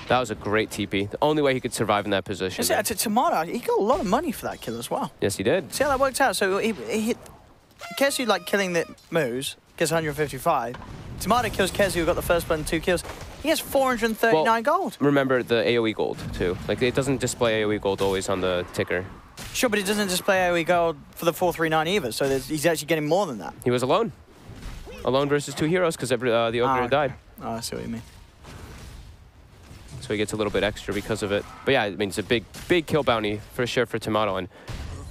[SPEAKER 9] That was a great TP. The only way he could survive in that position.
[SPEAKER 4] Tomato, he got a lot of money for that kill as well.
[SPEAKER 9] Yes, he did.
[SPEAKER 4] See how that worked out? So he hit Kezu, like, killing the Moose, gets 155. Tomato kills Kezu, who got the first blood and 2 kills. He has 439 gold.
[SPEAKER 9] Remember the AoE gold, too. Like, it doesn't display AoE gold always on the ticker.
[SPEAKER 4] Sure, but it doesn't display AoE gold for the 439 either, so he's actually getting more than that.
[SPEAKER 9] He was alone. Alone versus 2 heroes, because the Ogre died.
[SPEAKER 4] Oh, I see what you mean.
[SPEAKER 9] So he gets a little bit extra because of it. But yeah, I mean, it's a big kill bounty for sure for Tomato, and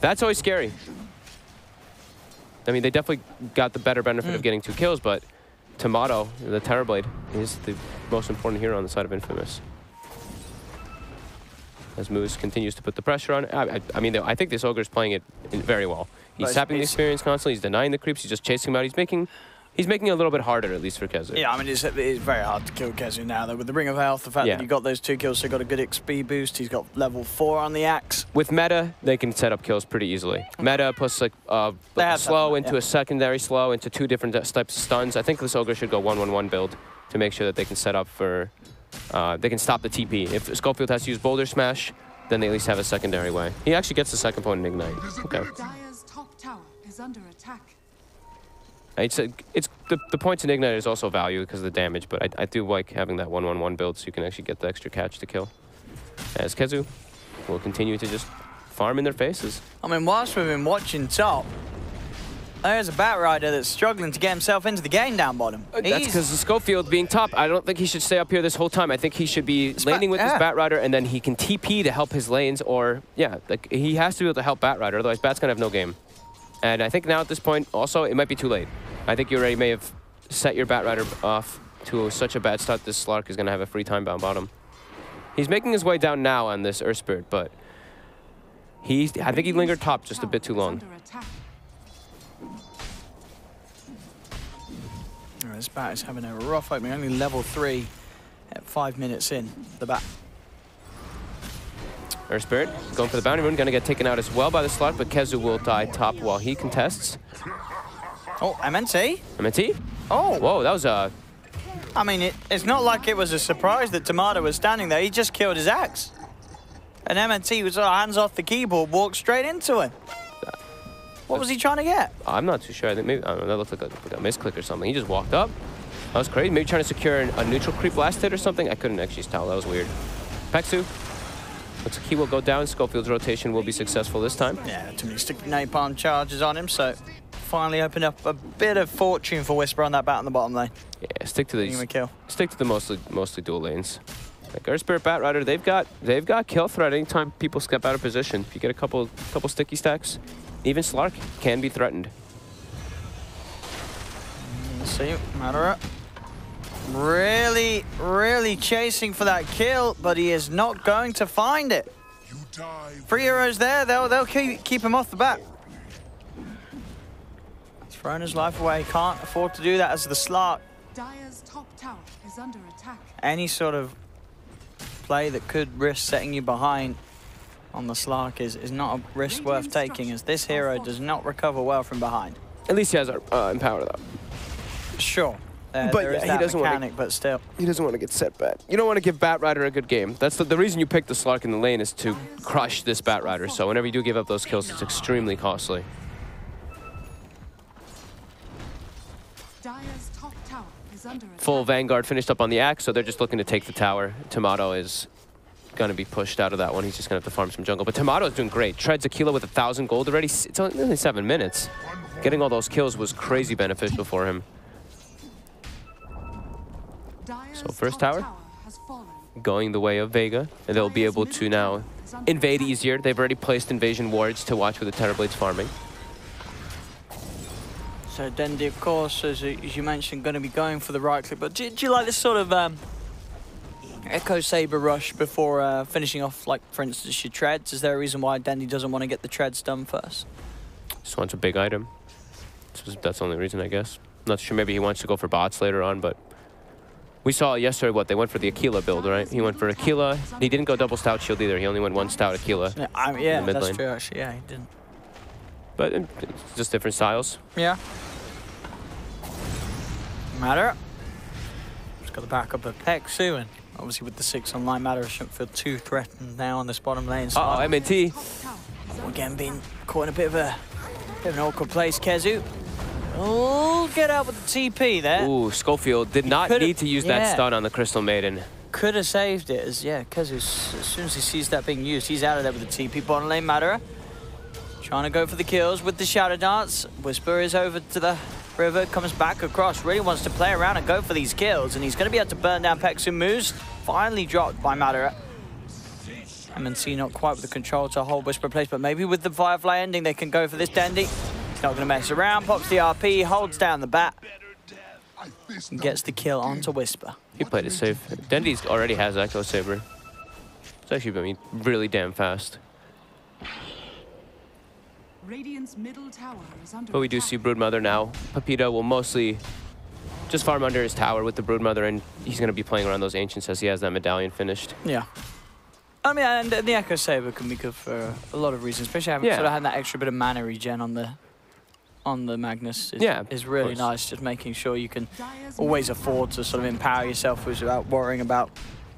[SPEAKER 9] that's always scary. I mean, they definitely got the better benefit of getting 2 kills, but Tomato, the Terrorblade, is the most important hero on the side of Infamous. As Moose continues to put the pressure on. I mean, I think this Ogre's playing it very well. He's sapping the experience constantly, he's denying the creeps, he's just chasing him out, he's making it a little bit harder, at least for Kezu.
[SPEAKER 4] Yeah, I mean, it's very hard to kill Kezu now, though. With the Ring of Health, the fact that he got those 2 kills, so he got a good XP boost. He's got level 4 on the Axe.
[SPEAKER 9] With meta, they can set up kills pretty easily. Meta plus like a slow into a secondary slow into 2 different types of stuns. I think this Ogre should go 1-1-1 build to make sure that they can set up for... they can stop the TP. If Schofield has to use Boulder Smash, then they at least have a secondary way. He actually gets the second point in Ignite. Okay.
[SPEAKER 8] Dire's top tower is under attack.
[SPEAKER 9] The points in Ignite is also value because of the damage, but I do like having that 1-1-1 build so you can actually get the extra catch to kill. As Kezu will continue to just farm in their faces.
[SPEAKER 4] I mean, whilst we've been watching top, there's a Bat Rider that's struggling to get himself into the game down bottom.
[SPEAKER 9] That's because of Schofield being top. I don't think he should stay up here this whole time. I think he should be laning with his Bat Rider, and then he can TP to help his lanes, or, yeah, like, he has to be able to help Bat Rider, otherwise Bat's going to have no game. And I think now at this point, also, it might be too late. I think you already may have set your Bat Rider off to such a bad start. This Slark is going to have a free time bound bottom. He's making his way down now on this Earth Spirit, but I think he lingered top just a bit too long.
[SPEAKER 4] This Bat is having a rough opening, only level 3 at 5 minutes in the Bat.
[SPEAKER 9] Earth Spirit going for the bounty rune, going to get taken out as well by the Slark, but Kezu will die top while he contests.
[SPEAKER 4] Oh, MNT?
[SPEAKER 9] MNT?
[SPEAKER 4] Oh.
[SPEAKER 9] Whoa, that was a...
[SPEAKER 4] I mean, it's not like it was a surprise that Tomato was standing there. He just killed his axe. And MNT was hands off the keyboard, walked straight into him. What was he trying to get?
[SPEAKER 9] I'm not too sure. I think maybe, I don't know, that looked like a misclick or something. He just walked up. That was crazy. Maybe trying to secure a neutral creep last hit or something. I couldn't actually tell. That was weird. Peksu. Looks like he will go down. Schofield's rotation will be successful this time.
[SPEAKER 4] Yeah, too many stick napalm charges on him, so finally opened up a bit of fortune for Whisper on that bat in the bottom lane.
[SPEAKER 9] Yeah, stick to these.
[SPEAKER 4] Kill.
[SPEAKER 9] Stick to the mostly dual lanes. Like Earth Spirit Bat Rider, they've got kill threat anytime people step out of position. If you get a couple sticky stacks, even Slark can be threatened.
[SPEAKER 4] Let's see, Madara. Really chasing for that kill, but he is not going to find it. 3 heroes there, they'll keep him off the bat. Thrown his life away, can't afford to do that as the Slark.
[SPEAKER 8] Dire's top tower is under attack.
[SPEAKER 4] Any sort of play that could risk setting you behind on the Slark is not a risk worth taking, as this hero does not recover well from behind.
[SPEAKER 9] At least he has Empower though.
[SPEAKER 4] Sure.
[SPEAKER 9] But
[SPEAKER 4] there is
[SPEAKER 9] he
[SPEAKER 4] that
[SPEAKER 9] doesn't
[SPEAKER 4] mechanic, but still.
[SPEAKER 9] He doesn't want to get set back. You don't want to give Bat Rider a good game. That's the reason you pick the Slark in the lane, is to crush this Bat Rider. So whenever you do give up those kills, it's extremely costly.
[SPEAKER 8] Dire's top tower is under attack.
[SPEAKER 9] Full Vanguard finished up on the axe, so they're just looking to take the tower. Tomato is going to be pushed out of that one. He's just going to have to farm some jungle. But Tomato is doing great. Treads Aquila with 1,000 gold already. It's only 7 minutes. Getting all those kills was crazy beneficial for him. So first tower going the way of Vega, and they'll be able to now invade easier. They've already placed invasion wards to watch with the Terrorblades farming.
[SPEAKER 4] So Dendi, of course, as you mentioned, going to be going for the right click. But do you like this sort of Echo Saber rush before finishing off, like, for instance, your treads? Is there a reason why Dendi doesn't want to get the treads done first?
[SPEAKER 9] Just wants a big item. That's the only reason, I guess. Not sure, maybe he wants to go for bots later on, but we saw yesterday what they went for, the Aquila build, right? He went for Aquila. He didn't go double stout shield either. He only went 1 stout Aquila.
[SPEAKER 4] Yeah, that's true, actually. Yeah, he didn't.
[SPEAKER 9] But it's just different styles.
[SPEAKER 4] Yeah. Matter. Just got the backup of Peksu, and obviously with the 6 online, Matter shouldn't feel too threatened now on this bottom lane.
[SPEAKER 9] Oh, MNT.
[SPEAKER 4] Again, being caught in a bit of an awkward place, Kezu. Oh, get out with the TP there.
[SPEAKER 9] Ooh, Schofield did not need to use that stun on the Crystal Maiden.
[SPEAKER 4] Could have saved it, as Kezu, as soon as he sees that being used, he's out of there with the TP. Bottom lane, Madara trying to go for the kills with the Shadow Dance. Whisper is over to the river, comes back across, really wants to play around and go for these kills, and he's going to be able to burn down Peksu. Moves finally dropped by Madara. MNC not quite with the control to hold Whisper in place, but maybe with the Firefly ending, they can go for this. Dendi, he's not going to mess around, pops the RP, holds down the bat, and gets the kill onto Whisper.
[SPEAKER 9] He played it safe. Dendi already has Echo Saber. It's actually been really damn fast.
[SPEAKER 8] Radiant's middle tower is under
[SPEAKER 9] But we do see Broodmother now. Pepita will mostly just farm under his tower with the Broodmother, and he's going to be playing around those Ancients as he has that medallion finished.
[SPEAKER 4] Yeah. I mean, and the Echo Saber can be good for a lot of reasons, especially having sort of had that extra bit of mana regen on the Magnus. Is really nice, just making sure you can always afford to sort of empower yourself without worrying about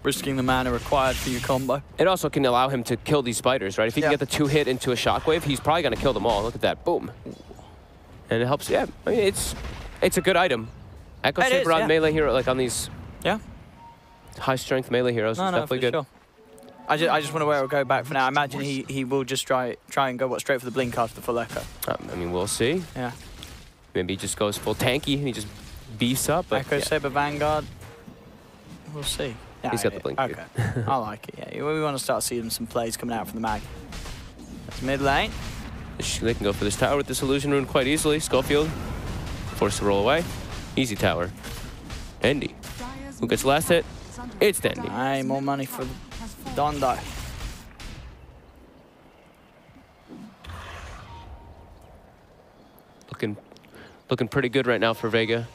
[SPEAKER 4] risking the mana required for your combo.
[SPEAKER 9] It also can allow him to kill these spiders, right? If he can get the 2-hit into a shockwave, he's probably going to kill them all. Look at that, boom. And it helps, I mean, it's a good item. Echo Saber on melee hero, like on these high strength melee heroes, is definitely good.
[SPEAKER 4] Sure. I just want to go back for now. I imagine he will just try and go straight for the blink after the full Echo.
[SPEAKER 9] I mean, we'll see.
[SPEAKER 4] Yeah.
[SPEAKER 9] Maybe he just goes full tanky and he just beefs up. But
[SPEAKER 4] Echo Saber Vanguard. We'll see. Yeah,
[SPEAKER 9] he's got the blink.
[SPEAKER 4] Okay. I like it. Yeah, we want to start seeing some plays coming out from the mag. That's mid lane.
[SPEAKER 9] They can go for this tower with this illusion rune quite easily. Schofield forced to roll away. Easy tower. Dendi. Who gets the last hit? It's Dendi.
[SPEAKER 4] Aye, more money for Dondo.
[SPEAKER 9] Looking pretty good right now for Vega.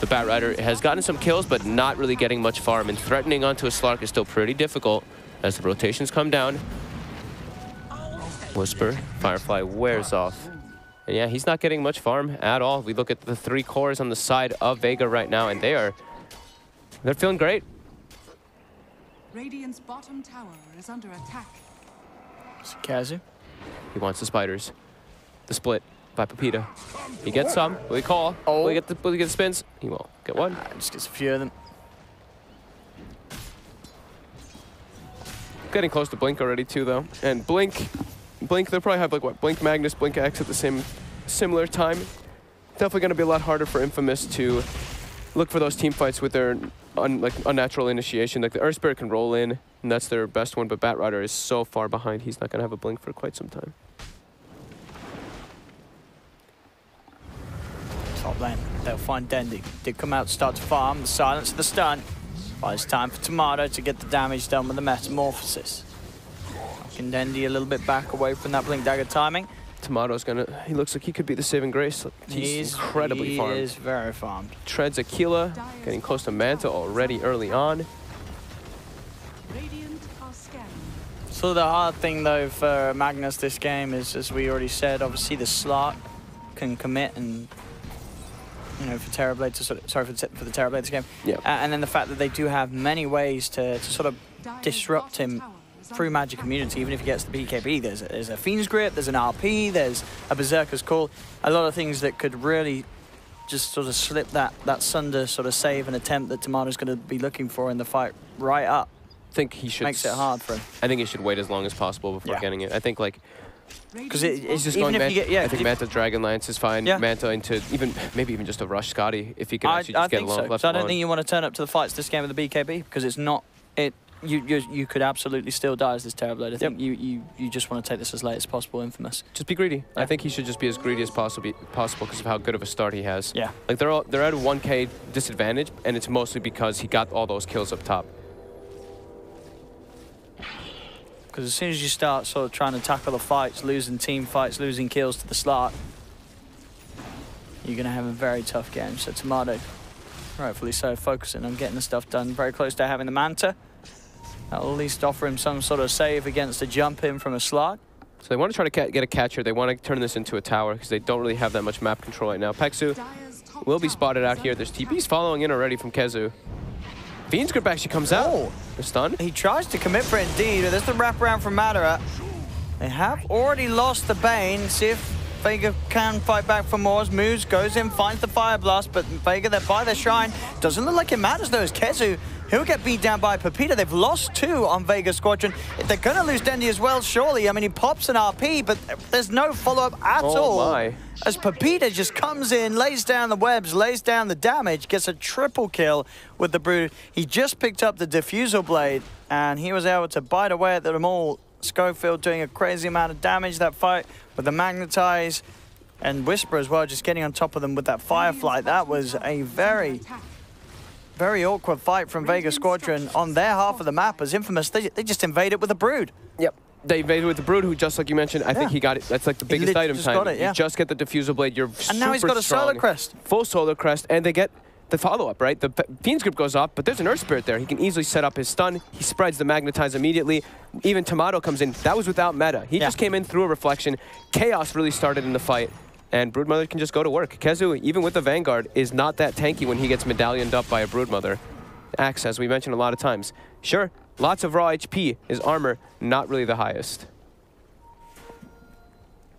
[SPEAKER 9] The Bat Rider has gotten some kills, but not really getting much farm, and threatening onto a Slark is still pretty difficult as the rotations come down. Whisper, Firefly wears off. And yeah, he's not getting much farm at all. We look at the 3 cores on the side of Vega right now, and they're feeling great.
[SPEAKER 8] Radiant's bottom tower is under attack.
[SPEAKER 4] Kazu.
[SPEAKER 9] He wants the spiders. The split by Pepita. He gets some. Will he call?
[SPEAKER 4] Oh.
[SPEAKER 9] Will he get the spins? He won't. Get one.
[SPEAKER 4] Just gets a few of them.
[SPEAKER 9] Getting close to Blink already too, though. And Blink, they'll probably have like what? Blink Magnus, Blink X at the similar time. Definitely going to be a lot harder for Infamous to look for those team fights with their unnatural initiation. Like the Earth Spirit can roll in, and that's their best one. But Batrider is so far behind, he's not going to have a Blink for quite some time.
[SPEAKER 4] Top lane, they'll find Dendi. Did come out, start to farm, the silence of the stun. But it's time for Tomato to get the damage done with the Metamorphosis. Knocking Dendi a little bit back away from that Blink Dagger timing.
[SPEAKER 9] Tomato's he looks like he could be the saving grace. He's incredibly farmed.
[SPEAKER 4] He is very farmed.
[SPEAKER 9] Treads Aquila, getting close to Manta already early on.
[SPEAKER 8] Radiant are scanning.
[SPEAKER 4] So the hard thing though for Magnus this game is, as we already said, obviously the slot can commit and, you know, for Terrorblade to sort of, sorry for the Terrorblade this game.
[SPEAKER 9] Yeah.
[SPEAKER 4] And then the fact that they do have many ways to sort of disrupt him through Magic Immunity, even if he gets the BKB. There's a Fiend's Grip, there's an RP, there's a Berserker's Call. A lot of things that could really just sort of slip that Sunder sort of save and attempt that Tomato's going to be looking for in the fight right up.
[SPEAKER 9] I think he should.
[SPEAKER 4] Makes it hard for him.
[SPEAKER 9] I think he should wait as long as possible before getting it. I think like.
[SPEAKER 4] Because it's just
[SPEAKER 9] Going
[SPEAKER 4] even if you get,
[SPEAKER 9] I think Manta Dragonlance is fine.
[SPEAKER 4] Yeah.
[SPEAKER 9] Manta into maybe even just a Rush Scotty if he can actually just get
[SPEAKER 4] so.
[SPEAKER 9] left
[SPEAKER 4] So I don't
[SPEAKER 9] alone.
[SPEAKER 4] think you want to turn up to the fights this game with the BKB because it's not it. You could absolutely still die as this Terrorblade. I think you just want to take this as late as possible, Infamous.
[SPEAKER 9] Just be greedy.
[SPEAKER 4] Yeah.
[SPEAKER 9] I think he should just be as greedy as possible because of how good of a start he has.
[SPEAKER 4] Yeah.
[SPEAKER 9] Like they're at a 1K disadvantage, and it's mostly because he got all those kills up top.
[SPEAKER 4] Because as soon as you start sort of trying to tackle the fights, losing team fights, losing kills to the slot, you're going to have a very tough game. So Tomato, rightfully so, focusing on getting the stuff done. Very close to having the Manta. That'll at least offer him some sort of save against a jump in from a slot.
[SPEAKER 9] So they want to try to get a catcher. They want to turn this into a tower because they don't really have that much map control right now. Peksu will be spotted out here. There's TPs following in already from Kezu. Fiend's Grip actually comes out. The stun.
[SPEAKER 4] He tries to commit for it indeed, but there's the wraparound from Madara. They have already lost the Bane. See if Vega can fight back for more. Moves, goes in, finds the Fire Blast, but Vega, they're by the Shrine. Doesn't look like it matters though, as Kezu, he'll get beat down by Pepita. They've lost 2 on Vega Squadron. They're going to lose Dendi as well, surely. I mean, he pops an RP, but there's no follow-up at all.
[SPEAKER 9] My.
[SPEAKER 4] As Pepita just comes in, lays down the webs, lays down the damage, gets a triple kill with the Brood. He just picked up the Diffusal Blade, and he was able to bite away at them all. Schofield doing a crazy amount of damage that fight with the Magnetize, and Whisper as well, just getting on top of them with that Firefly. That was a very awkward fight from Vega Squadron on their half of the map as Infamous. They just invaded with a Brood.
[SPEAKER 9] Yep. They invaded with the Brood, who, just like you mentioned, I think he got it. That's like the biggest item
[SPEAKER 4] just
[SPEAKER 9] time.
[SPEAKER 4] got it, yeah.
[SPEAKER 9] You just get the Diffusal Blade. You're
[SPEAKER 4] And now he's got a Solar Crest.
[SPEAKER 9] Full Solar Crest, and they get the follow-up, right? The Fiend's Grip goes off, but there's an Earth Spirit there. He can easily set up his stun. He spreads the Magnetize immediately. Even Tomato comes in. That was without meta. He just came in through a reflection. Chaos really started in the fight, and Broodmother can just go to work. Kezu, even with the Vanguard, is not that tanky when he gets medallioned up by a Broodmother. Axe, as we mentioned a lot of times. Sure, lots of raw HP. His armor, not really the highest.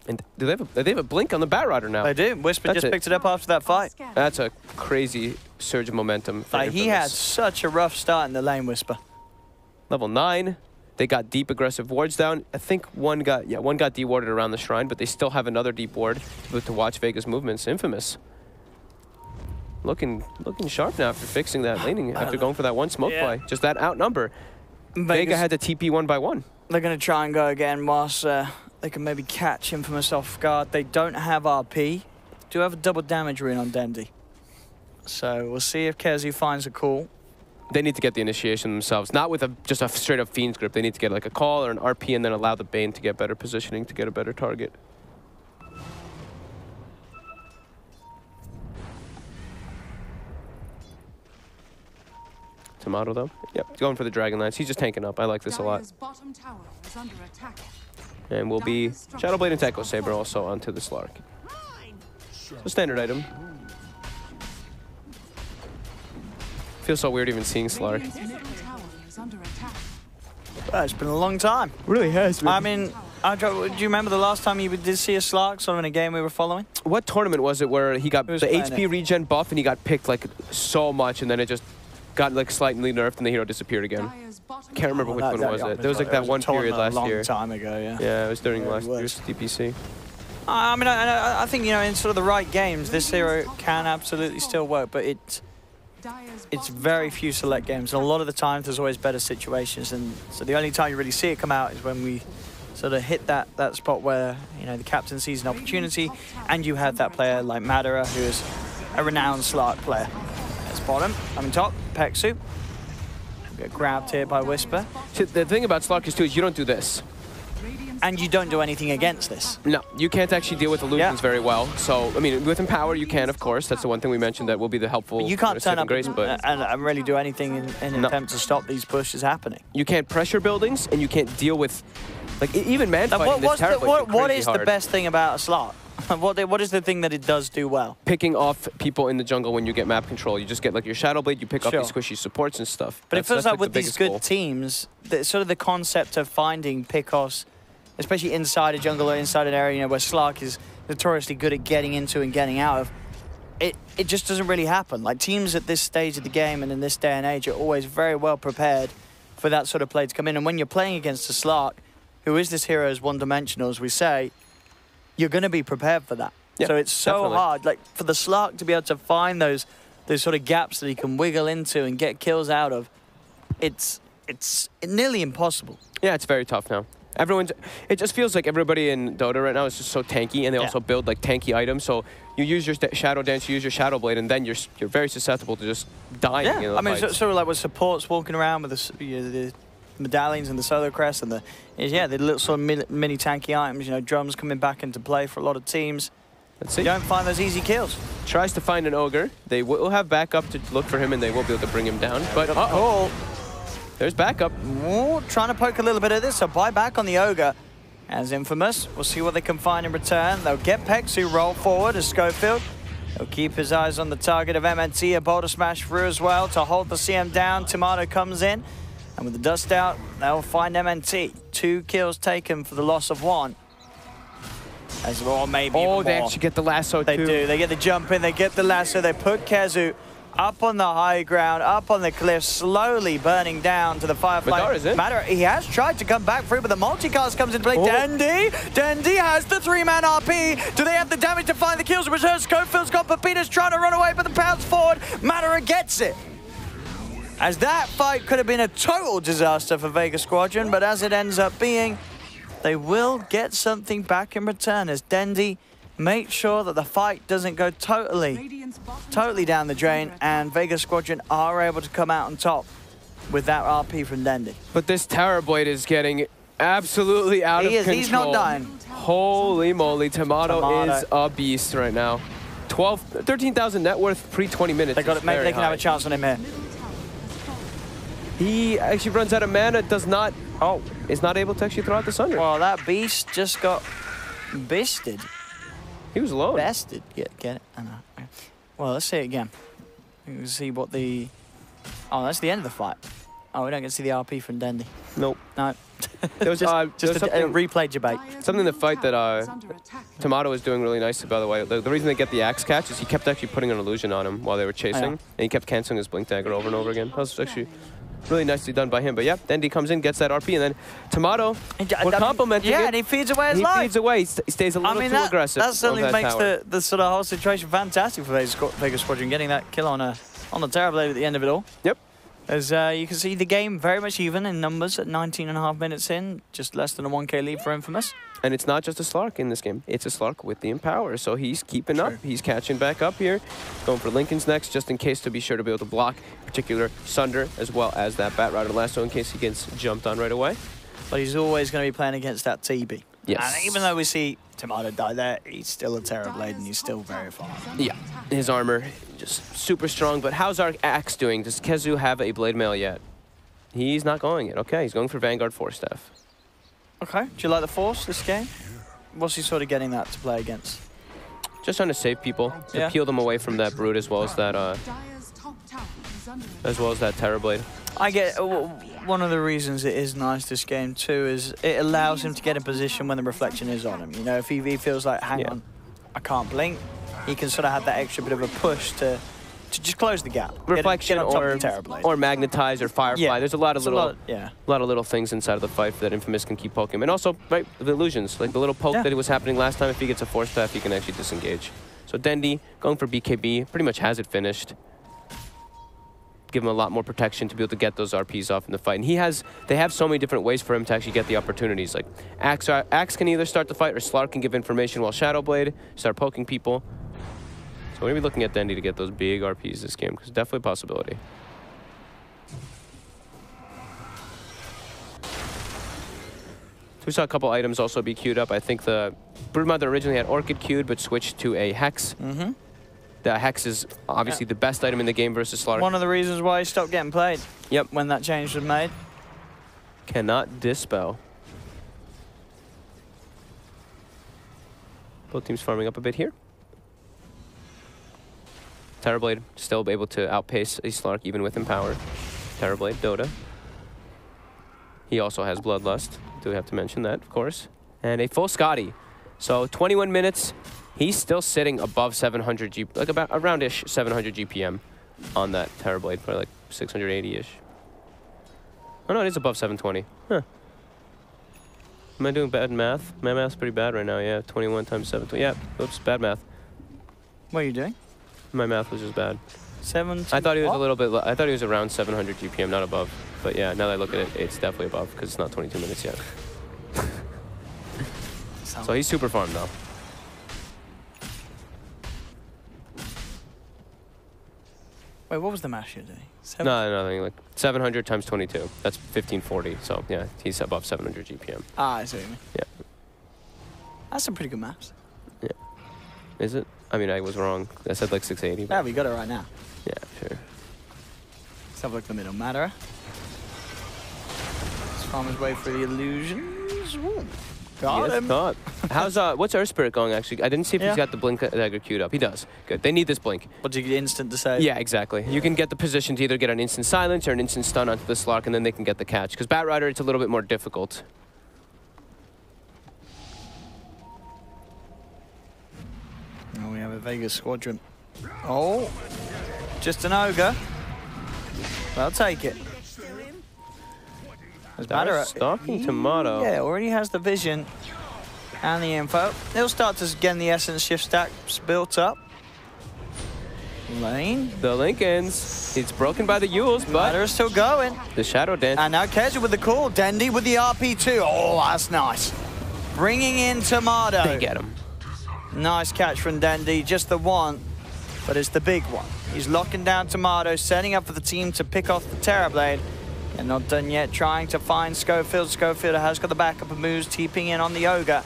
[SPEAKER 9] And do they have a blink on the Batrider now?
[SPEAKER 4] They do. Whisper just picked it up after that fight.
[SPEAKER 9] That's a crazy surge of momentum.
[SPEAKER 4] He had such a rough start in the lane, Whisper.
[SPEAKER 9] Level 9. They got deep aggressive wards down. I think one got dewarded around the Shrine, but they still have another deep ward to watch Vega's movements. Infamous. Looking sharp now after fixing that laning, after going for that one smoke play. Just that outnumber. Vega had to TP 1 by 1.
[SPEAKER 4] They're going to try and go again whilst they can maybe catch Infamous off guard. They don't have RP. Do have a double damage rune on Dendi. So we'll see if Kezu finds a call.
[SPEAKER 9] They need to get the initiation themselves, not with just a straight up Fiend's Grip. They need to get like a call or an RP and then allow the Bane to get better positioning to get a better target. Tomato though, yep, going for the Dragonlance. He's just tanking up. I like this a lot.
[SPEAKER 8] Bottom tower is under attack.
[SPEAKER 9] And we'll be Shadowblade and Echo Saber also onto the Slark. A standard item. Feels so weird even seeing Slark.
[SPEAKER 8] Radiant's middle tower is under attack.
[SPEAKER 4] It's been a long time.
[SPEAKER 9] Really has.
[SPEAKER 4] I mean, do you remember the last time you did see a Slark sort of in a game we were following?
[SPEAKER 9] What tournament was it where he got the HP regen buff and he got picked like so much and then it just got like slightly nerfed and the hero disappeared again? Can't remember which one was it. There was like that one period last year.
[SPEAKER 4] A long time ago, yeah.
[SPEAKER 9] Yeah, it was during last year's DPC.
[SPEAKER 4] I mean, I think, you know, in sort of the right games, this hero can absolutely still work, but it's very few select games. And a lot of the times there's always better situations. And so the only time you really see it come out is when we sort of hit that spot where, you know, the captain sees an opportunity and you have that player like Madara, who is a renowned Slark player. That's bottom. Coming top, Peksu. Get grabbed here by Whisper.
[SPEAKER 9] So the thing about Slarkers too is you don't do this.
[SPEAKER 4] And you don't do anything against this.
[SPEAKER 9] No, you can't actually deal with illusions very well. So, I mean, with Empower you can, of course. That's the one thing we mentioned that will be the helpful.
[SPEAKER 4] But you can't turn up
[SPEAKER 9] grace, but
[SPEAKER 4] and really do anything in an attempt to stop these pushes happening.
[SPEAKER 9] You can't pressure buildings, and you can't deal with, like, even man fighting this terribly.
[SPEAKER 4] What is the best thing about a Slark? What is the thing that it does do well?
[SPEAKER 9] Picking off people in the jungle when you get map control. You just get like your Shadow Blade, you pick up these squishy supports and stuff.
[SPEAKER 4] But it feels like with these good teams, sort of the concept of finding pickoffs, especially inside a jungle or inside an area, you know, where Slark is notoriously good at getting into and getting out of, it just doesn't really happen. Like, teams at this stage of the game and in this day and age are always very well prepared for that sort of play to come in. And when you're playing against a Slark, who is this hero as one-dimensional, as we say, you're going to be prepared for that.
[SPEAKER 9] Yeah,
[SPEAKER 4] so it's so hard, like, for the Slark to be able to find those sort of gaps that he can wiggle into and get kills out of, it's nearly impossible.
[SPEAKER 9] Yeah, it's very tough now. It just feels like everybody in Dota right now is just so tanky, and they also build like tanky items. So you use your Shadow Dance, you use your Shadow Blade, and then you're very susceptible to just dying.
[SPEAKER 4] Yeah,
[SPEAKER 9] in the
[SPEAKER 4] I mean,
[SPEAKER 9] fights.
[SPEAKER 4] sort of like with supports walking around with the medallions and the Solar Crest and the little sort of mini tanky items. You know, drums coming back into play for a lot of teams.
[SPEAKER 9] Let's see.
[SPEAKER 4] You don't find those easy kills.
[SPEAKER 9] Tries to find an Ogre. They will have backup to look for him, and they will be able to bring him down. But there's backup.
[SPEAKER 4] Ooh, trying to poke a little bit of this, so buy back on the Ogre. As Infamous, we'll see what they can find in return. They'll get Peksu roll forward as Schofield. He'll keep his eyes on the target of MNT, a boulder smash through as well to hold the CM down. Tomato comes in, and with the dust out, they'll find MNT. 2 kills taken for the loss of 1. As well, maybe even more.
[SPEAKER 9] They actually get the lasso
[SPEAKER 4] too. They do. They get the jump in, they get the lasso, they put Kezu up on the high ground, up on the cliff, slowly burning down to the Firefly. Matter, he has tried to come back through, but the multicast comes into play. Dendi has the 3-man RP. Do they have the damage to find the kills? Return, Schofield's got Pepita's trying to run away, but the pounce forward. Matter gets it. As that fight could have been a total disaster for Vega Squadron, but as it ends up being, they will get something back in return as Dendi make sure that the fight doesn't go totally down the drain, and Vega Squadron are able to come out on top with that RP from Dendi.
[SPEAKER 9] But this Tower Blade is getting absolutely out of control.
[SPEAKER 4] He's not dying.
[SPEAKER 9] Holy moly, Tomato is a beast right now. 13,000 net worth pre-20 minutes.
[SPEAKER 4] They can have a chance on him here.
[SPEAKER 9] He actually runs out of mana, is not able to actually throw out the Sunder.
[SPEAKER 4] Well, that beast just got bested.
[SPEAKER 9] He was alone.
[SPEAKER 4] Bested. Get it? Well, let's see it again. You can see what the... Oh, that's the end of the fight. Oh, we don't get to see the RP from Dendi.
[SPEAKER 9] Nope.
[SPEAKER 4] No.
[SPEAKER 9] There was
[SPEAKER 4] just a replay debate.
[SPEAKER 9] Something in the fight that Tomato was doing really nice, by the way. The reason they get the axe catch is he kept actually putting an illusion on him while they were chasing, and he kept canceling his blink dagger over and over again. That was actually really nicely done by him. But yeah, Dendi comes in, gets that RP, and then Tomato will compliment him.
[SPEAKER 4] Yeah, and he feeds away his life.
[SPEAKER 9] He feeds away. He stays a little too aggressive.
[SPEAKER 4] That certainly makes the sort of whole situation fantastic for Vega Squadron, getting that kill on the Terror Blade at the end of it all.
[SPEAKER 9] Yep.
[SPEAKER 4] As you can see, the game very much even in numbers at 19.5 minutes in, just less than a 1k lead for Infamous.
[SPEAKER 9] And it's not just a Slark in this game. It's a Slark with the Empower. So he's keeping up. He's catching back up here. Going for Lincoln's next, just in case to be sure to be able to block particular Sunder, as well as that Bat Rider lasso in case he gets jumped on right away.
[SPEAKER 4] But he's always going to be playing against that TB.
[SPEAKER 9] Yes.
[SPEAKER 4] And even though we see Tomato die there, he's still a Terror Blade and he's still very far.
[SPEAKER 9] Yeah. His armor, just super strong. But how's our Axe doing? Does Kezu have a Blade Mail yet? He's not going yet. Okay, he's going for Vanguard Force Staff.
[SPEAKER 4] Okay. Do you like the Force this game? What's he sort of getting that to play against?
[SPEAKER 9] Just trying to save people, to
[SPEAKER 4] Yeah.
[SPEAKER 9] peel them away from that Brute as well as that
[SPEAKER 8] Dire's top tower is under
[SPEAKER 9] Terrorblade.
[SPEAKER 4] I get one of the reasons it is nice this game too is it allows him to get in position when the reflection is on him. You know, if he feels like, hang on, I can't blink, he can sort of have that extra bit of a push to just close the gap.
[SPEAKER 9] Reflection
[SPEAKER 4] get on top of the Terrorblade.
[SPEAKER 9] or Magnetize or Firefly.
[SPEAKER 4] Yeah.
[SPEAKER 9] There's a lot of little
[SPEAKER 4] yeah.
[SPEAKER 9] lot of little things inside of the fight that Infamous can keep poking him. And also, right, the illusions, like the little poke
[SPEAKER 4] Yeah.
[SPEAKER 9] that was happening last time, if he gets a force path, he can actually disengage. So Dendi going for BKB, pretty much has it finished. Give him a lot more protection to be able to get those RPs off in the fight. And they have so many different ways for him to actually get the opportunities. Like Axe can either start the fight or Slark can give information while Shadowblade start poking people. So we're going to be looking at Dendi to get those big RPs this game, because definitely a possibility. So we saw a couple items also be queued up. I think the Broodmother originally had Orchid queued, but switched to a Hex.
[SPEAKER 4] Mm-hmm.
[SPEAKER 9] The Hex is obviously the best item in the game versus Slark.
[SPEAKER 4] One of the reasons why he stopped getting played.
[SPEAKER 9] Yep.
[SPEAKER 4] When that change was made.
[SPEAKER 9] Cannot dispel. Both teams farming up a bit here. Terrorblade still able to outpace a Slark even with Empower. Terrorblade, Dota. He also has Bloodlust. Do we have to mention that, of course. And a full Scotty. So 21 minutes. He's still sitting above 700 G, like about around-ish 700 GPM on that Terrorblade, probably like 680-ish. Oh no, it is above 720. Huh. Am I doing bad math? My math's pretty bad right now, yeah. 21 times 720. Yeah, oops, bad math.
[SPEAKER 4] What are you doing?
[SPEAKER 9] My math was just bad.
[SPEAKER 4] 7.
[SPEAKER 9] I thought he was a little bit, I thought he was around 700 GPM, not above. But yeah, now that I look at it, it's definitely above because it's not 22 minutes yet. So he's super farmed though.
[SPEAKER 4] Wait, what was the math you're doing?
[SPEAKER 9] No, nothing. Like 700 times 22. That's 1540. So yeah, he's above 700 GPM.
[SPEAKER 4] Ah, I see what you mean.
[SPEAKER 9] Yeah.
[SPEAKER 4] That's some pretty good maths.
[SPEAKER 9] Yeah. Is it? I mean, I was wrong. I said like 680.
[SPEAKER 4] Yeah, we got it right now.
[SPEAKER 9] Yeah, sure.
[SPEAKER 4] Let's have a look at the middle matter. Let's farm his way through the illusions. Ooh. Got him.
[SPEAKER 9] Got. How's what's Earth Spirit going actually? I didn't see if he's got the blink dagger queued up. He does. Good. They need this blink.
[SPEAKER 4] What, do you get instant to save?
[SPEAKER 9] Yeah, exactly. You can get the position to either get an instant silence or an instant stun onto the Slark, and then they can get the catch. Because Batrider, it's a little bit more difficult.
[SPEAKER 3] Oh, we have a Vega Squadron. Oh, just an ogre. I'll take it.
[SPEAKER 9] Stalking Tomato.
[SPEAKER 3] Yeah, already has the vision and the info. He'll start to get the essence shift stacks built up. Lane.
[SPEAKER 9] The Lincolns. It's broken by the Yules, but
[SPEAKER 3] Ladder is still going.
[SPEAKER 9] The Shadow Dance.
[SPEAKER 3] And now Keza with the call. Dendi with the RP2. Oh, that's nice. Bringing in Tomato.
[SPEAKER 9] They get him.
[SPEAKER 3] Nice catch from Dendi. Just the one, but it's the big one. He's locking down Tomato, setting up for the team to pick off the Terrorblade. And not done yet, trying to find Schofield. Schofield has got the backup and moves, TPing in on the Ogre.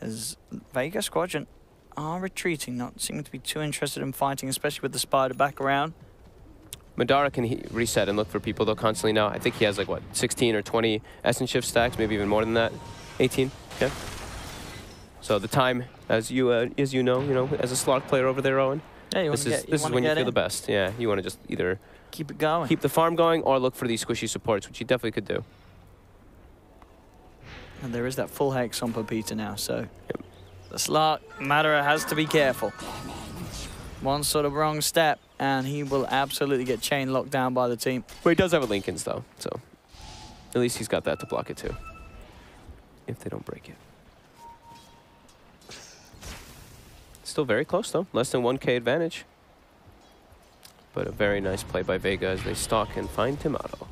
[SPEAKER 3] As Vega Squadron are retreating, not seeming to be too interested in fighting, especially with the Spider back around.
[SPEAKER 9] Madara can reset and look for people though constantly now. I think he has like what, 16 or 20 Essence Shift stacks, maybe even more than that. 18, okay. So the time, as you know, as a Slark player over there, Owen.
[SPEAKER 3] Yeah,
[SPEAKER 9] this is when you feel the best. Yeah, you want to just either
[SPEAKER 3] keep it going,
[SPEAKER 9] keep the farm going, or look for these squishy supports, which you definitely could do.
[SPEAKER 3] And there is that full hex on Pepita now, so the Slark Madara has to be careful. One sort of wrong step, and he will absolutely get chain locked down by the team.
[SPEAKER 9] Well, he does have a Lincoln's though, so at least he's got that to block it too. If they don't break it. Still very close though, less than 1K advantage. But a very nice play by Vega as they stalk and find Tomato.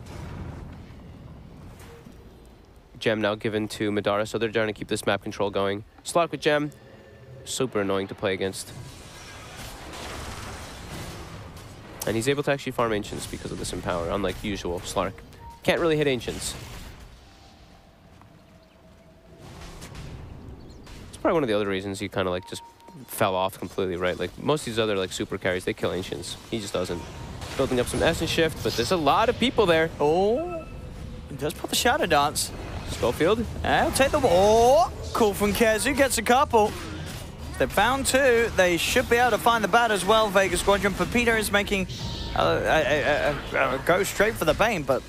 [SPEAKER 9] Gem now given to Madara, so they're trying to keep this map control going. Slark with Gem, super annoying to play against. And he's able to actually farm Ancients because of this Empower, unlike usual. Slark can't really hit Ancients. It's probably one of the other reasons he kind of like just fell off completely, right? Like most of these other like super carries, they kill Ancients. He just doesn't. Building up some Essence Shift, but there's a lot of people there.
[SPEAKER 3] Oh, he does put the Shadow Dance.
[SPEAKER 9] Schofield.
[SPEAKER 3] I'll take the... Oh, cool from Kezu, gets a couple.
[SPEAKER 4] They've found 2. They should be able to find the bat as well, Vega Squadron. Pepito is making go straight for the Bane, but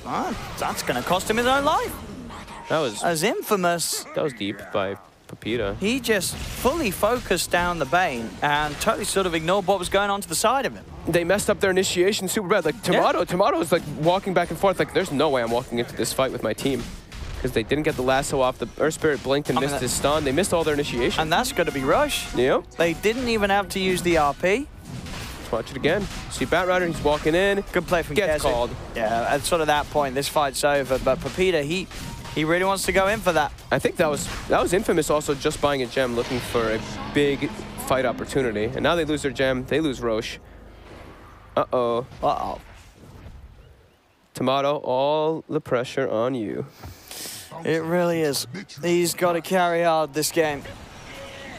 [SPEAKER 4] that's going to cost him his own life.
[SPEAKER 9] That was...
[SPEAKER 4] As Infamous...
[SPEAKER 9] That was deep by Pepito.
[SPEAKER 4] He just fully focused down the Bane and totally sort of ignored what was going on to the side of him.
[SPEAKER 9] They messed up their initiation super bad. Like, Tomato was like walking back and forth. Like, there's no way I'm walking into this fight with my team. Because they didn't get the lasso off. The Earth Spirit blinked and missed his stun. They missed all their initiation.
[SPEAKER 4] And that's going to be Rush.
[SPEAKER 9] Yep.
[SPEAKER 4] They didn't even have to use the RP.
[SPEAKER 9] Let's watch it again. See Bat Rider, he's walking in.
[SPEAKER 4] Good play from
[SPEAKER 9] Gets
[SPEAKER 4] Kezu.
[SPEAKER 9] called.
[SPEAKER 4] Yeah, at sort of that point, this fight's over. But Pepito, he really wants to go in for that.
[SPEAKER 9] I think that was Infamous also just buying a gem, looking for a big fight opportunity. And now they lose their gem. They lose Roche. Uh-oh.
[SPEAKER 4] Uh-oh.
[SPEAKER 9] Tomato, all the pressure on you.
[SPEAKER 4] It really is. He's got to carry hard this game.